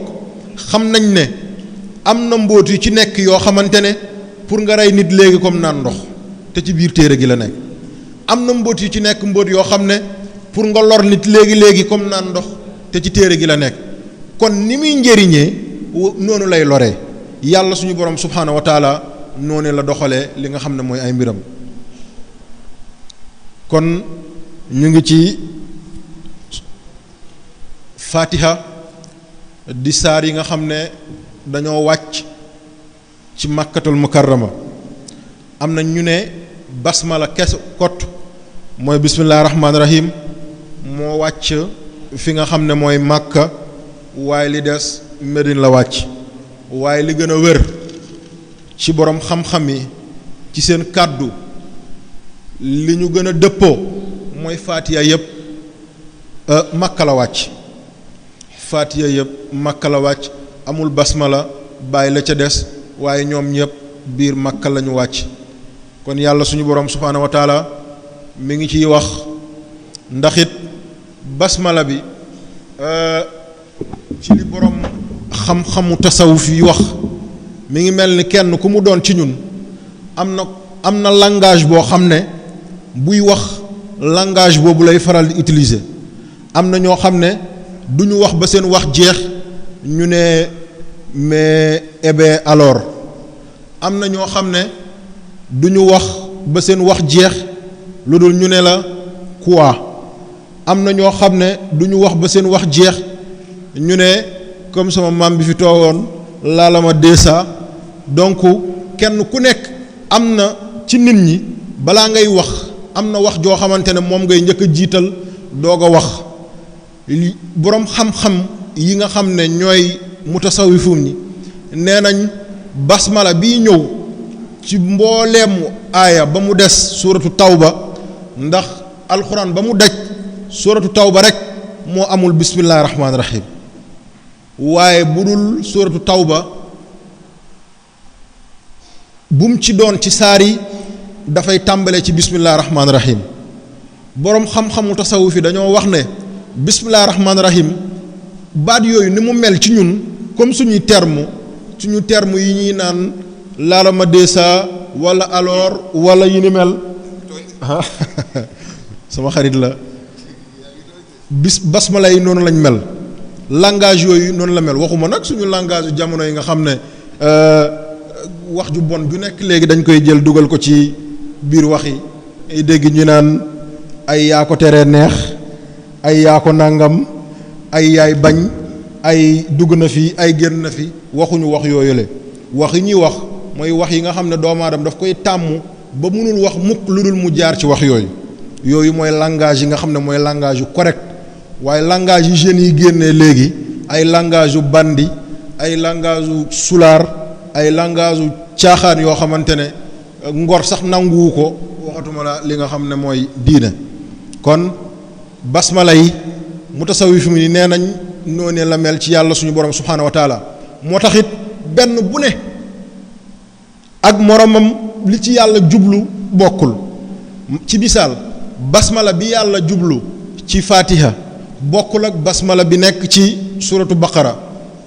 xam nañ ne am na mbóot yu ci nekk yoo xamante ne pour nga rey nit léegi comme naan ndox, te ci biir téere gi la nekk. am na mbóot yu ci nekk mbóot yoo xam ne pour nga lor nit léegi comme naan ndox, te ci téere gi la nekk. kon ni muy njëriñee noonu lay loree. yàlla suñu borom subhaanahu wa taala noonu la doxalee li nga xam ne mooy ay mbiram. kon ñu ngi ci Fatiha di saar yi nga xam ne dañoo wàcc ci Makkatul Mukarrama. am na ñu ne basmala kes kot mooy bismillaahi rahmaani rahim moo wàcc fi nga xam ne mooy Makka, waaye li des Medine la wàcc. waaye li gën a wér ci borom xam-xam yi ci seen kàddu li ñu gën a dëppoo mooy Fatiha yëpp Makka la wàcc. Fatiha yëpp Makka la wàcc, amul basmala bàyyi la ca des, waaye ñoom ñëpp biir Makka la ñu wàcc. kon yàlla suñu borom subhaanahu wa taala mi ngi ciy wax ndax it basmala bi ci li borom xam-xamu tasawuf yi wax mi ngi mel ni kenn ku mu doon ci ñun am na langage boo xam ne buy wax langage boobu lay faral di utiliser. am na ñoo xam ne du ñu wax ba seen wax jeex ñu ne mais eh bien alors. am na ñoo xam ne du ñu wax ba seen wax jeex lu dul ñu ne la quoi. am na ñoo xam ne du ñu wax ba seen wax jeex ñu ne comme sama maam bi fi toogoon laala ma deesa. donc kenn ku nekk am na ci nit ñi balaa ngay wax am na wax joo xamante ne moom ngay njëkk a jiital doog a wax. boroom xam-xam yi nga xam ne ñooy mutasawifun ñi nee nañ basmala bii ñëw ci mbooleemu aaya ba mu des suuratu tawba, ndax alxuraan ba mu daj suuratu tawba rek moo amul bismillaahi rahmaani rahim. waaye bu dul suuratu tawba bum ci doon ci saar yi dafay tàmbale ci bismillaahi rahmaani rahim. boroom xam-xamu tasawuf yi dañoo wax ne bismillaahi rahmaani rahim baat yooyu ni mu mel ci ñun comme suñu terme yi ñuy naan laala ma deesa wala alors wala yi ni mel sama xarit la basmala yi noonu lañ mel. langage yooyu noonu la mel. waxuma nag suñu langage jamono yi nga xam ne wax ju bon ju nekk léegi dañ koy jël dugal ko ci biir wax yi ay dégg ñu naan ay yaa ko teree neex, ay yaa ko nàngam, ay yaay bañ, ay dugg na fi, ay génn na fi. waxuñu wax yooyu le wax yi ñuy wax mooy wax yi nga xam ne doomu aadama daf koy tàmm ba mënul wax mukk lu dul mu jaar ci wax yooyu mooy langage yi nga xam ne mooy langage yu correct. waaye langage yi jeunes yi génnee léegi ay langage yu bandi, ay langage yu sulaar, ay langage yu caaxaan yoo xamante ne ngor sax nanguwu ko, waxatuma la li nga xam ne mooy diine. kon basmala yi mutasawif mi nee nañ noonu la mel ci yàlla suñu borom subhaanahu wa taala. moo tax it benn bu ne ak moromam li ci yàlla jublu bokkul. ci misaal basmala bi yàlla jublu ci Fatiha bokkul ak basmala bi nekk ci suratu baqara.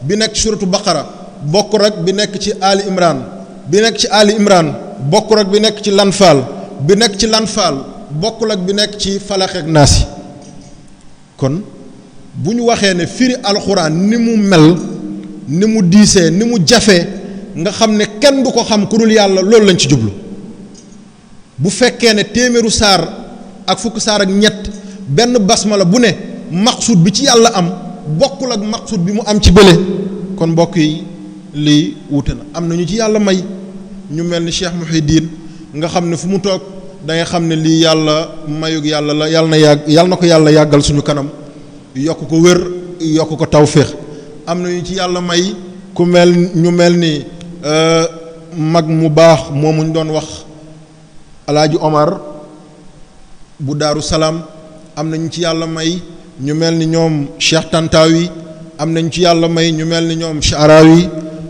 bi nekk ci suratu baqara bokkul ak bi nekk ci Ali Imran. bi nekk ci Ali Imran bokkul ak bi nekk ci Lanfaal. bi nekk ci Lanfaal bokkul ak bi nekk ci Falaq ak Naasi. kon bu ñu waxee ne firi alxuraan ni mu mel, ni mu diisee, ni mu jafee nga xam ne kenn du ko xam ku dul yàlla, loolu lañ ci jublu. bu fekkee ne téeméeru saar ak fukk saar ak ñett benn basmala bu ne maqsuud bi ci yàlla am bokkul ak maqsud bi mu am ci bële kon mbokk yi lii wuute na. am na ñu ci yàlla may ñu mel ni Cheikh Mouhidine nga xam ne fu mu toog da nga xam ne lii yàlla mayug yàlla la yàlla na ko yàlla yàggal suñu kanam yokk ko wér yokk ko tawféex. am na ñu ci yàlla may ku mel ñu mel ni mag mu baax moomu ñu doon wax Alaaji Omar bu Daaru Salaam am nañu ci yàlla may ñu mel ni ñoom Cheikh Tantawi am nañ ci yàlla may ñu mel ni ñoom Sha'rawi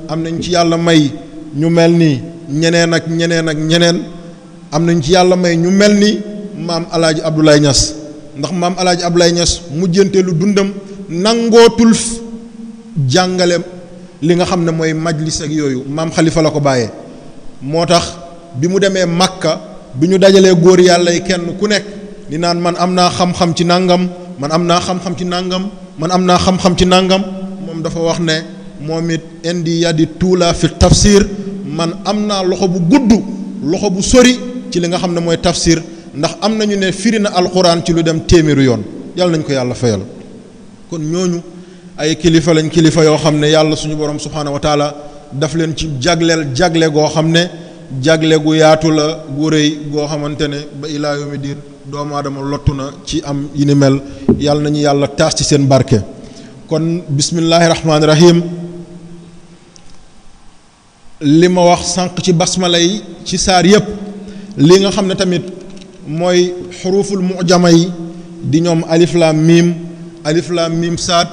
am nañ ci yàlla may ñu mel ni ñeneen ak ñeneen ak ñeneen am nañ ci yàlla may ñu mel ni maam Alaaji Abdoulaye Niass ndax maam Alaaji Abdoulaye Niass mujjanteelu dundam nangootul jàngale li nga xam ne mooy majlis ak yooyu maam Xalifa la ko bàyyee moo tax bi mu demee Makka bi ñu dajalee góor yàlla yi kenn ku nekk di naan man am naa xam-xam ci nàngam man am naa xam-xam ci nàngam man am naa xam-xam ci nàngam moom dafa wax ne moom it indi yadi tuula fi tafsir man am naa loxo bu gudd loxo bu sori ci li nga xam ne mooy tafsir ndax am nañu ne firi na alxuraan ci lu dem téeméeri yoon yàlla nañ ko yàlla fayal kon ñooñu ay kilifa lañ kilifa yoo xam ne yàlla suñu borom subhaanahu wa taala daf leen ci jagle goo xam ne jagle gu yaatu la gu rëy goo xamante ne ba ilaa yawmi diin doomu aadama lottu na ci am yi ni mel yàlla nañu yàlla taas ci seen barke. kon bismillahi rahmaani rahim li ma wax sànq ci basmala yi ci saar yépp li nga xam ne tamit mooy xuruful mujama yi di ñoom alif laam miim saad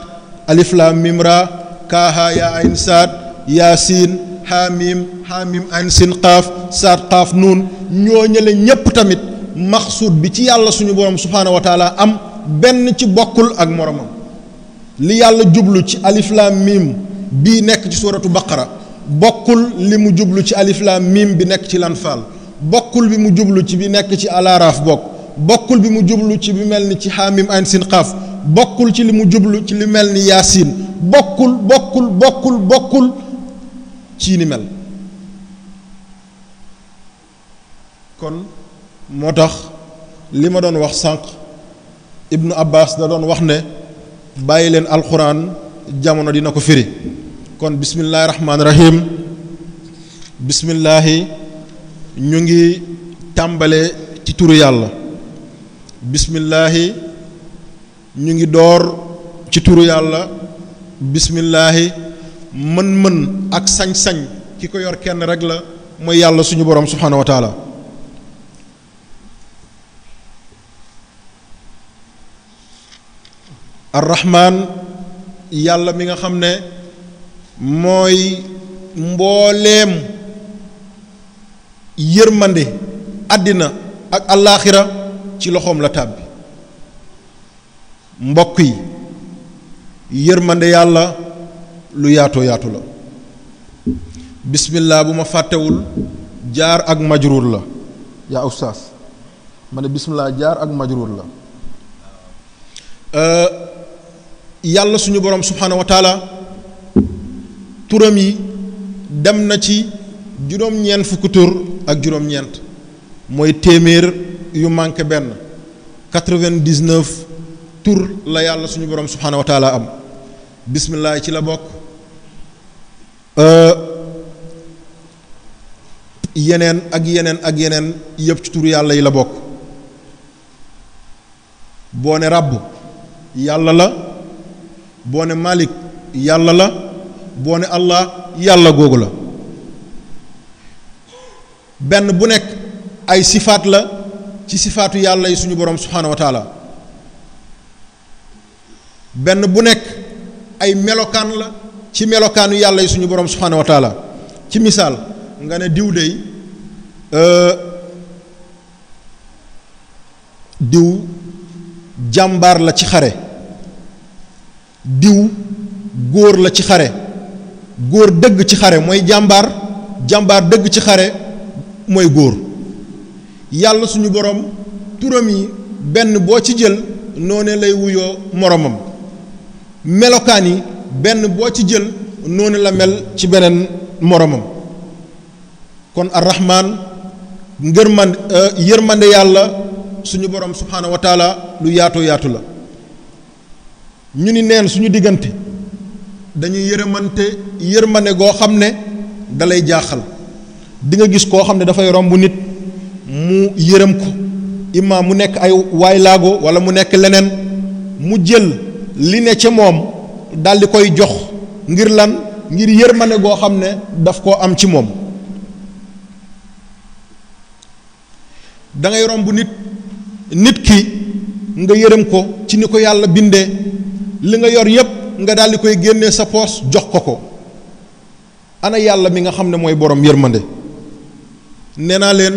alif laam miim raa kaaha yaa ayn saad yaa siin xaamim ayn sin qaaf saad qaaf nuun ñoo ñële ñépp tamit maxsuud bi ci yàlla suñu borom subhaanahu wa taala am benn ci bokkul ak moromam li yàlla jublu ci alif laam miim bii nekk ci suuratu baqara bokkul li mu jublu ci alif laam miim bi nekk ci lanfaal bokkul bi mu jublu ci bi nekk ci alaaraaf bokkul bi mu jublu ci bi mel ni ci xaamim ayn sin qaaf bokkul ci li mu jublu ci li mel ni yaasiin bokkul ci ni mel kon moo tax li ma doon wax sànq ibnu abbas da doon wax ne bàyyi leen alxuraan jamono dina ko firi kon bismillaahi rahmaani rahim bismillaahi ñu ngi tàmbale ci turu yàlla bismillaahi ñu ngi door ci turu yàlla bismillaahi mën-mën ak sañ-sañ ki ko yor kenn rek la mooy yàlla suñu borom subhaanahu wa taala arrahman yàlla mi nga xam ne mooy mbooleem yërmande àddina ak allaaxira ci loxoom la tàbbi mbokk yi yërmande yàlla lu yaatoo yaatu la bismillah bu ma fàttewul jaar ak majruur la yaa ustaas ma ne bismillah jaar ak majruur la yàlla suñu borom subhaanahu wa taala turam yi dem na ci juróom-ñeent fukki tur ak juróom-ñeent mooy téeméer yu manqué benn 99 tur la yàlla suñu borom subhaanahu wa taala am bismillah ci la bokk yeneen ak yeneen yëpp ci tur yàlla yi la bokk boo ne rabb yàlla la boo ne malik yàlla la boo ne allah yàlla googu la benn bu nekk ay sifaat la ci sifaatu yàlla yi suñu borom subhaanahu wa taala benn bu nekk ay melokaan la ci melokaanu yàlla yi suñu borom subhaanahu wa taala ci misaal nga ne diw dey diw jàmbaar la ci xare diw góor la ci xare góor dëgg ci xare mooy jàmbaar dëgg ci xare mooy góor yàlla suñu borom turam yi benn boo ci jël noone lay wuyoo moromam melokaan yi benn boo ci jël noonu la mel ci beneen moromam kon arrahman yërmande yàlla suñu borom subhaanahu wa taala lu yaatoo yaatu la ñu ni neen suñu diggante dañuy yërmande goo xam ne dalay jaaxal. di nga gis koo xam ne dafay romb nit mu yërëm ko, imma mu nekk ay waay laago wala mu nekk leneen, mu jël li ne ca moom daldi koy jox ngir lan, ngir yërmande goo xam ne daf koo am ci moom. da ngay romb nit ki nga yërëm ko ci ni ko yàlla bindee, li nga yor yépp nga daldi koy génnee sa poos jox ko. ana yàlla mi nga xam ne mooy borom yërmande. nee naa leen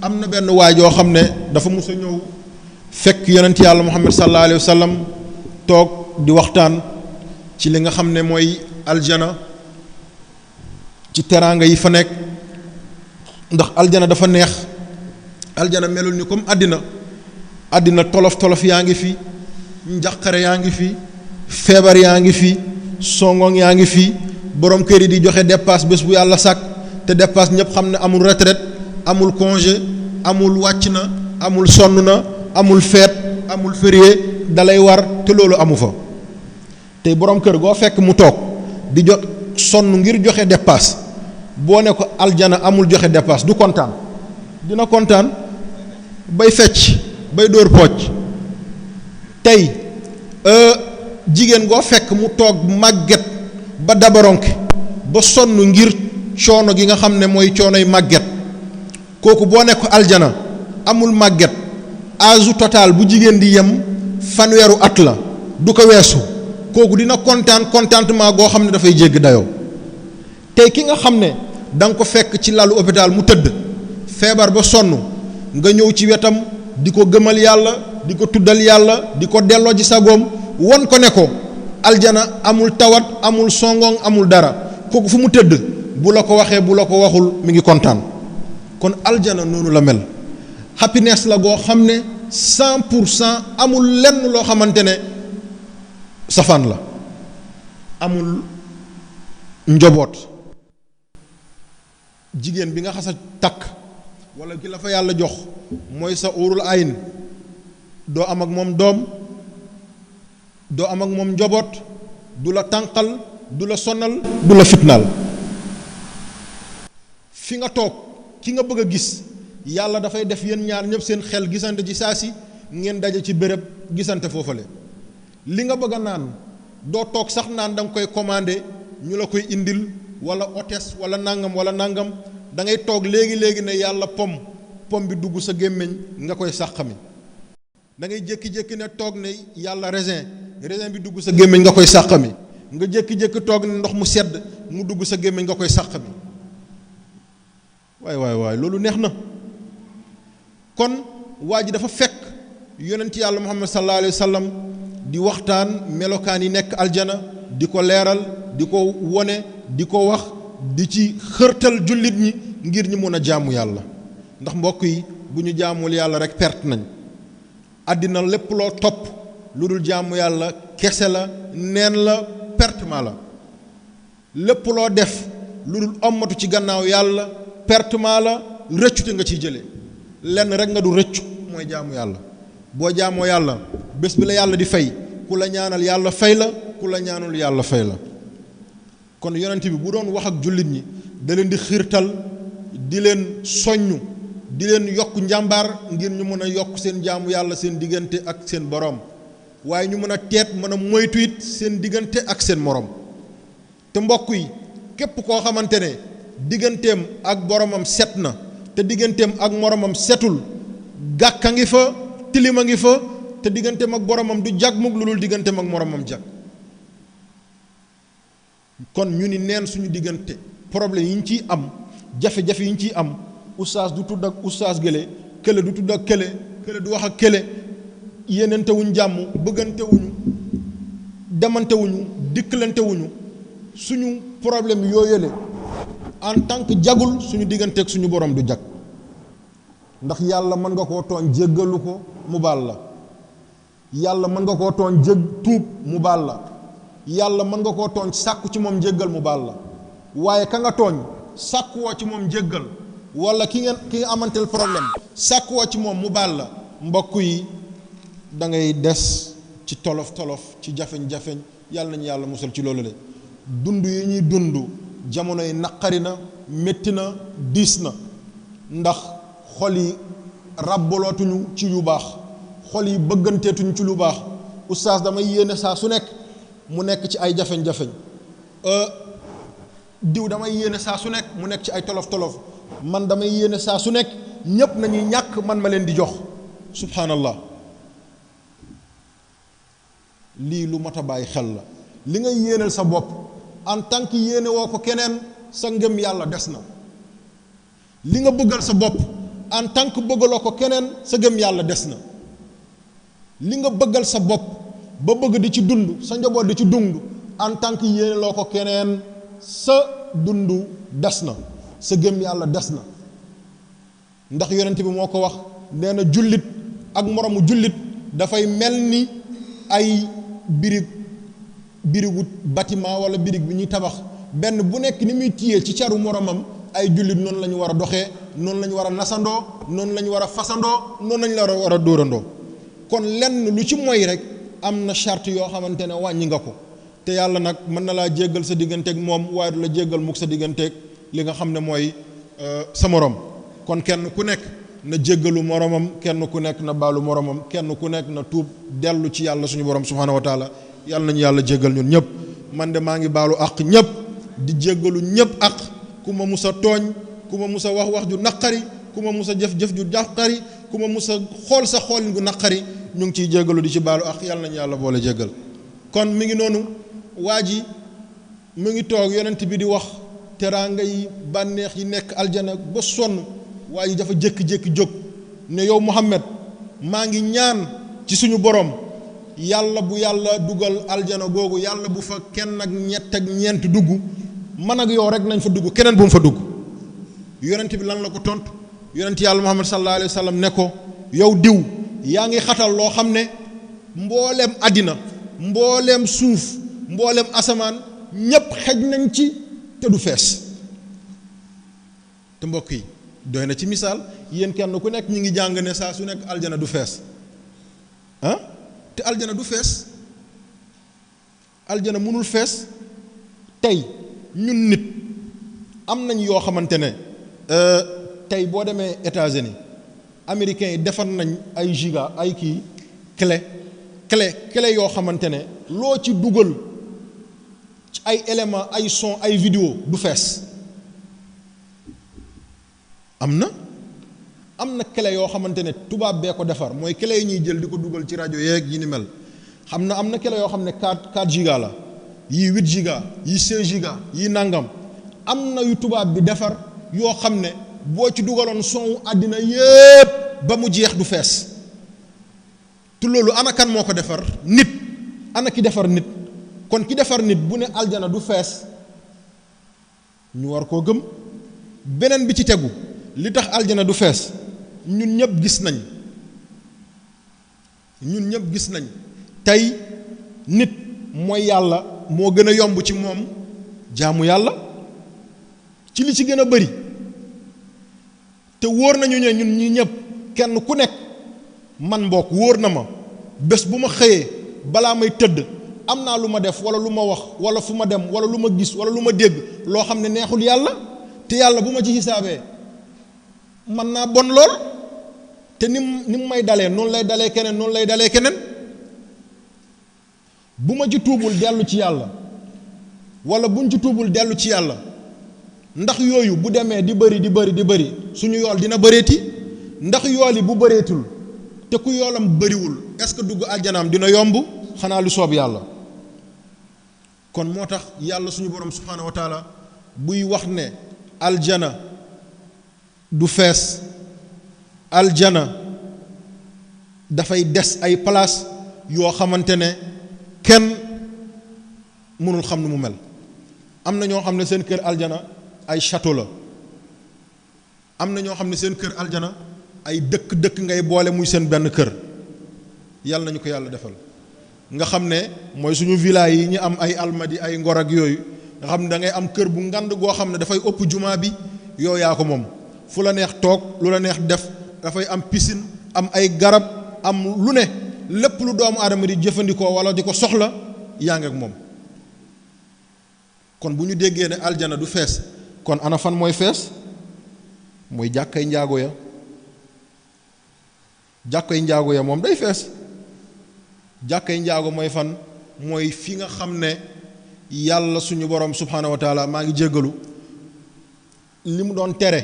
am na benn waay joo xam ne dafa mus a ñëw fekk yonent yàlla Muhammad sallallahu alayhi wa sallam toog di waxtaan ci li nga xam ne mooy aljana, ci teraanga yi fa nekk, ndax aljana dafa neex. aljana melul ni comme àddina tolof yaa ngi fi, njaqare yaa ngi fi, feebar yaa ngi fi, songoŋ yaa ngi fi, borom kër yi di joxe dépasse bés bu yàlla sàkk, te dépasse ñëpp xam ne amul retraite, amul congé, amul wàcc na, amul sonn na, amul feet, amul férié, dalay war, te loolu amu fa. tey borom kër goo fekk mu toog di jot sonn ngir joxe dépasse, boo ne ko aljana amul joxe dépasse, du kontaan. dina kontaan bay fecc bay dóor pocc. tey jigéen goo fekk mu toog màgget ba dabaronke ba sonn ngir coono gi nga xam ne mooy coonoy màgget, kooku boo ne ko aljana amul màgget, âge total bu jigéen di yem fanweeru at la, du ko weesu, kooku dina contentement goo xam ne dafay jégg dayoo. tey ki nga xam ne da nga ko fekk ci lalu hôpital mu tëdd feebar ba sonn, nga ñëw ci wetam di ko gëmal yàlla, di ko tuddal yàlla, di ko delloo ci sagoom, won ko ne ko aljana amul tawat, amul songoŋ, amul dara, kooku fu mu tëdd bu la ko waxee bu la ko waxul mi ngi kontaan. kon aljana noonu la mel, happiness la goo xam ne 100% amul lenn loo xamante ne safaan la. amul njaboot, jigéen bi nga xasa takk wala ki la fa yàlla jox mooy sa urul ayn, doo am ak moom doom, doo am ak moom njaboot, du la tànqal, du la sonal, du la fitnaal. fi nga toog ki nga bëgg a gis yàlla dafay def yéen ñaar ñëpp seen xel gisante ci saa si, ngeen daje ci béréb gisante foofale. li nga bëgg a naan doo toog sax naan da nga koy commandé ñu la koy indil, wala hôtesse wala nangam, da ngay toog léegi ne yàlla pom bi dugg sa gémmiñ nga koy sàqami. da ngay jékki-jékki ne toog ne yàlla raisin bi dugg sa gémmiñ nga koy sàqami, nga jékki-jékki toog ne ndox mu sedd mu dugg sa gémmiñ nga koy sàqami. waay loolu neex na. kon waa ji dafa fekk yonent yàlla Muhammad sallallahu alayhi wa sallam di waxtaan melokaan yi nekk aljana, di ko leeral, di ko wone, di ko wax, di ci xërtal jullit ñi ngir ñu mën a jaamu yàlla. ndax mbokk yi bu ñu jaamul yàlla rek perte nañ. àddina lépp loo topp lu dul jaamu yàlla kese la, neen la, pertement la. lépp loo def lu dul ommatu ci gannaaw yàlla pertement la, rëccute nga ciy jëlee. lenn rek nga du rëccu mooy jaamu yàlla. boo jaamoo yàlla bés bi la yàlla di fay, ku la ñaanal yàlla fay la, ku la ñaanul yàlla fay la. kon yonent bi bu doon wax ak jullit ñi da leen di xiirtal, di leen soññu, di leen yokk njàmbaar ngir ñu mën a yokk seen jaamu yàlla seen diggante ak seen boroom, waaye ñu mën a teet mën a moytu it seen diggante ak seen moroom. te mbokk yi képp koo xamante ne digganteem ak boromam set na te digganteem ak moromam setul, gàkka ngi fa, tilima ngi fa, te digganteem ak boromam du jag mukk lu dul digganteem ak moromam jag. kon ñu ni neen suñu diggante problème yi ñu ciy am, jafe-jafe yi ñu ciy am, ustaas du tudd ak ustaas gële, kële du tudd ak kële du wax ak kële, yéenante wuñ jàmm, bëggante wuñu, demante wuñu, dikkalante wuñu. suñu problème yooyule en tant que jagul suñu diggante ak suñu borom du jag. ndax yàlla mën nga koo tooñ jéggalu ko mu baal la, yàlla mën nga koo tooñ tuub mu baal la, yàlla mën nga koo tooñ sàkku ci moom jéggal mu baal la. waaye ka nga tooñ sàkkuwoo ci moom jéggal, wala ki nga amanteel problème sàkkuwoo ci moom mu baal la, mbokk yi da ngay des ci tolof ci jafeñ-jafeñ yàlla nañu yàlla musal ci loolu le dund yi ñuy dund jamono yi naqari na métti na diis na ndax xol yi ràbbalootuñu ci lu baax xol yi bëgganteetuñu ci lu baax oustaz damay yéene saa su nekk mu nekk ci ay jafeñ-jafeñ diw damay yéene saa su nekk mu nekk ci ay tolof-tolof man damay yéene saa su nekk ñépp nañuy ñàkk man ma leen di jox subhanallah lii lu mat a bàyyi xel la li nga yéenal sa bopp en tant que yéene woo ko keneen sa ngëm yàlla des na li nga bëggal sa bopp en tant que bëggaloo ko keneen sa ngëm yàlla des na li nga bëggal sa bopp ba bëgg di ci dund sa njaboot di ci dund en tant que yéene loo ko keneen sa dund des na sa ngëm yàlla des na ndax yonent bi moo ko wax nee na jullit ak moromu jullit dafay mel ni ay birigu bâtiment wala birig bi ñuy tabax benn bu nekk ni muy téye ci caru moromam ay jullit noonu la ñu war a doxee noonu la ñu war a nasandoo noonu la ñu war a fasandoo noonu la ñu war a dóorandoo kon lenn lu ci moy rek am na charte yoo xamante ne wàññi nga ko te yàlla nag mën na laa jéggal sa digganteeg moom waaye du la jéggal mukk sa digganteeg li nga xam ne mooy sa morom kon kenn ku nekk na jéggalu moromam kenn ku nekk na baalu moromam kenn ku nekk na tuub dellu ci yàlla suñu borom subhanahu wa taala yàlla nañu yàlla jéggal ñun ñëpp man de maa ngi baalu àq ñëpp di jéggalu ñëpp àq ku ma mus a tooñ ku ma mus a wax ju naqari ku ma mus a jëf ju naqari ku ma mus a xool sa xoolin gu naqari ñu ngi ciy jéggalu di ci baalu àq yàlla nañu yàlla boole jéggal kon mi ngi noonu waa ji mu ngi toog yonent bi di wax teraanga yi bànneex yi nekk aljana ba sonn waa ji dafa jékki-jékki jóg ne yow Muhammad maa ngi ñaan ci suñu borom yàlla bu yàlla dugal aljana googu yàlla bu fa kenn ak ñett ak ñeent dugg man ak yow rek nañ fa dugg keneen bu mu fa dugg yonent bi lan la ko tontu yonent yàlla Muhammad sallallahu alayhi wa sallam ne ko yow diw yaa ngi xatal loo xam ne mbooleem àddina mbooleem suuf mbooleem asamaan ñépp xej nañ ci te du fees te mbokk yi doy na ci misaal yéen kenn ku nekk ñi ngi jàng ne saa su nekk aljana du fees te aljana du fees aljana mënul fees tey ñun nit am nañ yoo xamante ne tey boo demee États-Unis américains yi defar nañ ay giga ay kii clé yoo xamante ne loo ci dugal ci ay éléments ay son ay vidéo du fees am na clé yoo xamante ne tubaab bee ko defar mooy clé yi ñuy jël di ko dugal ci rajo yeeg yi ni mel am na clé yoo xam ne 4 giga la yii 8 giga yii 16 giga yii nangam am na yu tubaab bi defar yoo xam ne boo ci dugaloon son àddina yépp ba mu jeex du fees te loolu ana kan moo ko defar nit ana ki defar nit kon ki defar nit bu ne aljana du fees ñu war koo gëm beneen bi ci tegu li tax aljana du fees ñun ñëpp gis nañ tey nit mooy yàlla moo gën a yomb ci moom jaamu yàlla ci li ci gën a bari te wóor nañu ne ñun ñi ñëpp kenn ku nekk man mbokk wóor na ma bés bu ma xëyee balaa may tëdd am naa lu ma def wala lu ma wax wala fu ma dem wala lu ma gis wala lu ma dégg loo xam ne neexul yàlla te yàlla bu ma ci xisaabee man naa bon lool te ni mu may dalee noonu lay dalee keneen bu ma ci tuubul dellu ci yàlla wala buñ ci tuubul dellu ci yàlla ndax yooyu bu demee di bëri suñu yool dina bëreeti ndax yool yi bu bëreetul te ku yoolam bëriwul est-ce que dugg aljanaam dina yomb xanaa lu soob yàlla kon moo tax yàlla suñu borom subhaanahu wa taala buy wax ne aljana du fees aljana dafay des ay place yoo xamante ne kenn mënul xam nu mu mel am na ñoo xam ne seen kër aljana ay château la am na ñoo xam ne seen kër aljana ay dëkk ngay boole muy seen benn kër yàlla nañu ko yàlla defal nga xam ne mooy suñu village yi ñu am ay almadi ay ngor ak yooyu nga xam ne da ngay am kër bu ngand goo xam ne dafay ëpp jumaa bi yow yaa ko moom fu la neex toog lu la neex def dafay am piscine am ay garab am lu ne lépp lu doomu aadama di jëfandikoo wala di ko soxla yaa ngi ak moom. kon bu ñu déggee ne aljana du fees kon ana fan mooy fees mooy jàkkay njaago ya. jàkkay njaago ya moom day fees. jàkkay njaago mooy fan mooy fi nga xam ne yàlla suñu borom subhaanahu wa taala maa ngi jéggalu li mu doon tere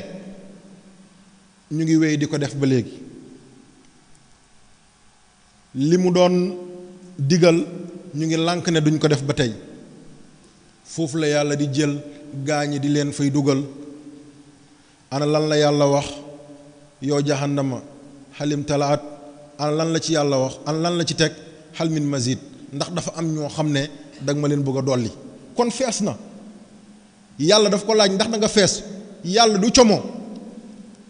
ñu ngi wéy di ko def ba léegi, li mu doon digal ñu ngi lànk ne duñ ko def ba tey. foofu la yàlla di jël gaañi di leen fay dugal. ana lan la yàlla wax yow jahannama xalim talaat ana lan la ci yàlla wax ana lan la ci teg xal min mazid ndax dafa am ñoo xam ne danga ma leen bëgg a dolli. kon fees na. yàlla daf ko laaj ndax da nga fees. yàlla du como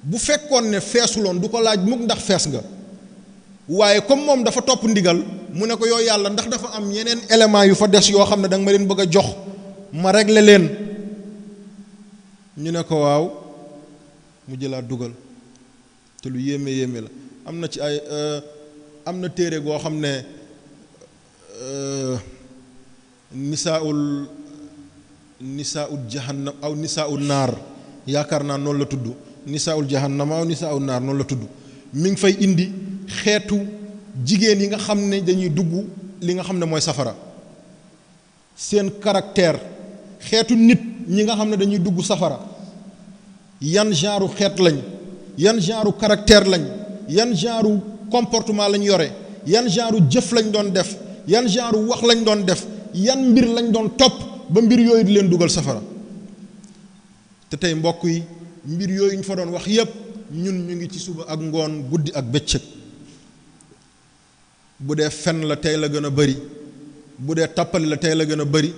bu fekkoon ne feesuloon du ko laaj mukk ndax fees nga, waaye comme moom dafa topp ndigal mu ne ko yow yàlla ndax dafa am yeneen éléments yu fa des yoo xam ne danga ma leen bëgg a jox ma régler leen. ñu ne ko waaw mu jëlaat dugal. te lu yéeme yéeme la. am na ci ay am na téere goo xam ne nisaul jahannam aw nisaul naar yaakaar naa noonu la tudd. nisaul jahannam aw nisaul naar noonu la tudd. mi ngi fay indi xeetu jigéen yi nga xam ne dañuy dugg li nga xam ne mooy safara, seen caractère. xeetu nit ñi nga xam ne dañuy dugg safara yan genre xeet lañ, yan genre caractère lañ, yan genre comportement lañ yore, yan genre jëf lañ doon def, yan genre wax lañ doon def, yan mbir lañ doon topp ba mbir yooyu di leen dugal safara. te tey mbokk yi mbir yooyu ñu fa doon wax yépp ñun ñu ngi ci suba ak ngoon guddi ak bëccëg. bu dee fen la tey la gën a bari, bu dee tappali la tey la gën a bari,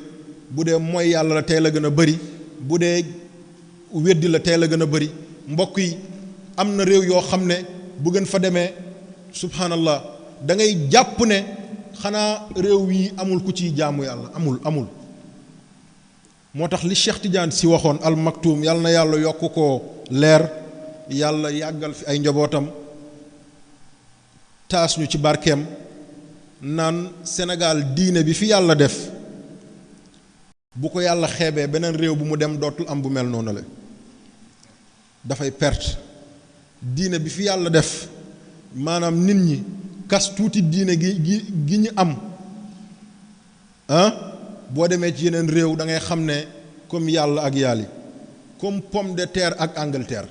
bu dee mooy yàlla la tey la gën a bari, bu dee weddi la tey la gën a bari. mbokk yi am na réew yoo xam ne bu ngeen fa demee subhanallah da ngay jàpp ne xanaa réew yi amul ku ciy jaamu yàlla. amul. moo tax li Cheikh Tidiane si waxoon al maktum yàlla na yàlla yokk ko leer, yàlla yàggal fi ay njabootam, taas ñu ci barkeem, naan Sénégal diine bi fi yàlla def bu ko yàlla xeebee beneen réew bu mu dem dootul am bu mel noonu la. dafay perte. diine bi fi yàlla def maanaam nit ñi kas tuuti diine gi ñu am boo demee ci yeneen réew da ngay xam ne comme yàlla ak yàlli, comme pomme de terre ak Angleterre.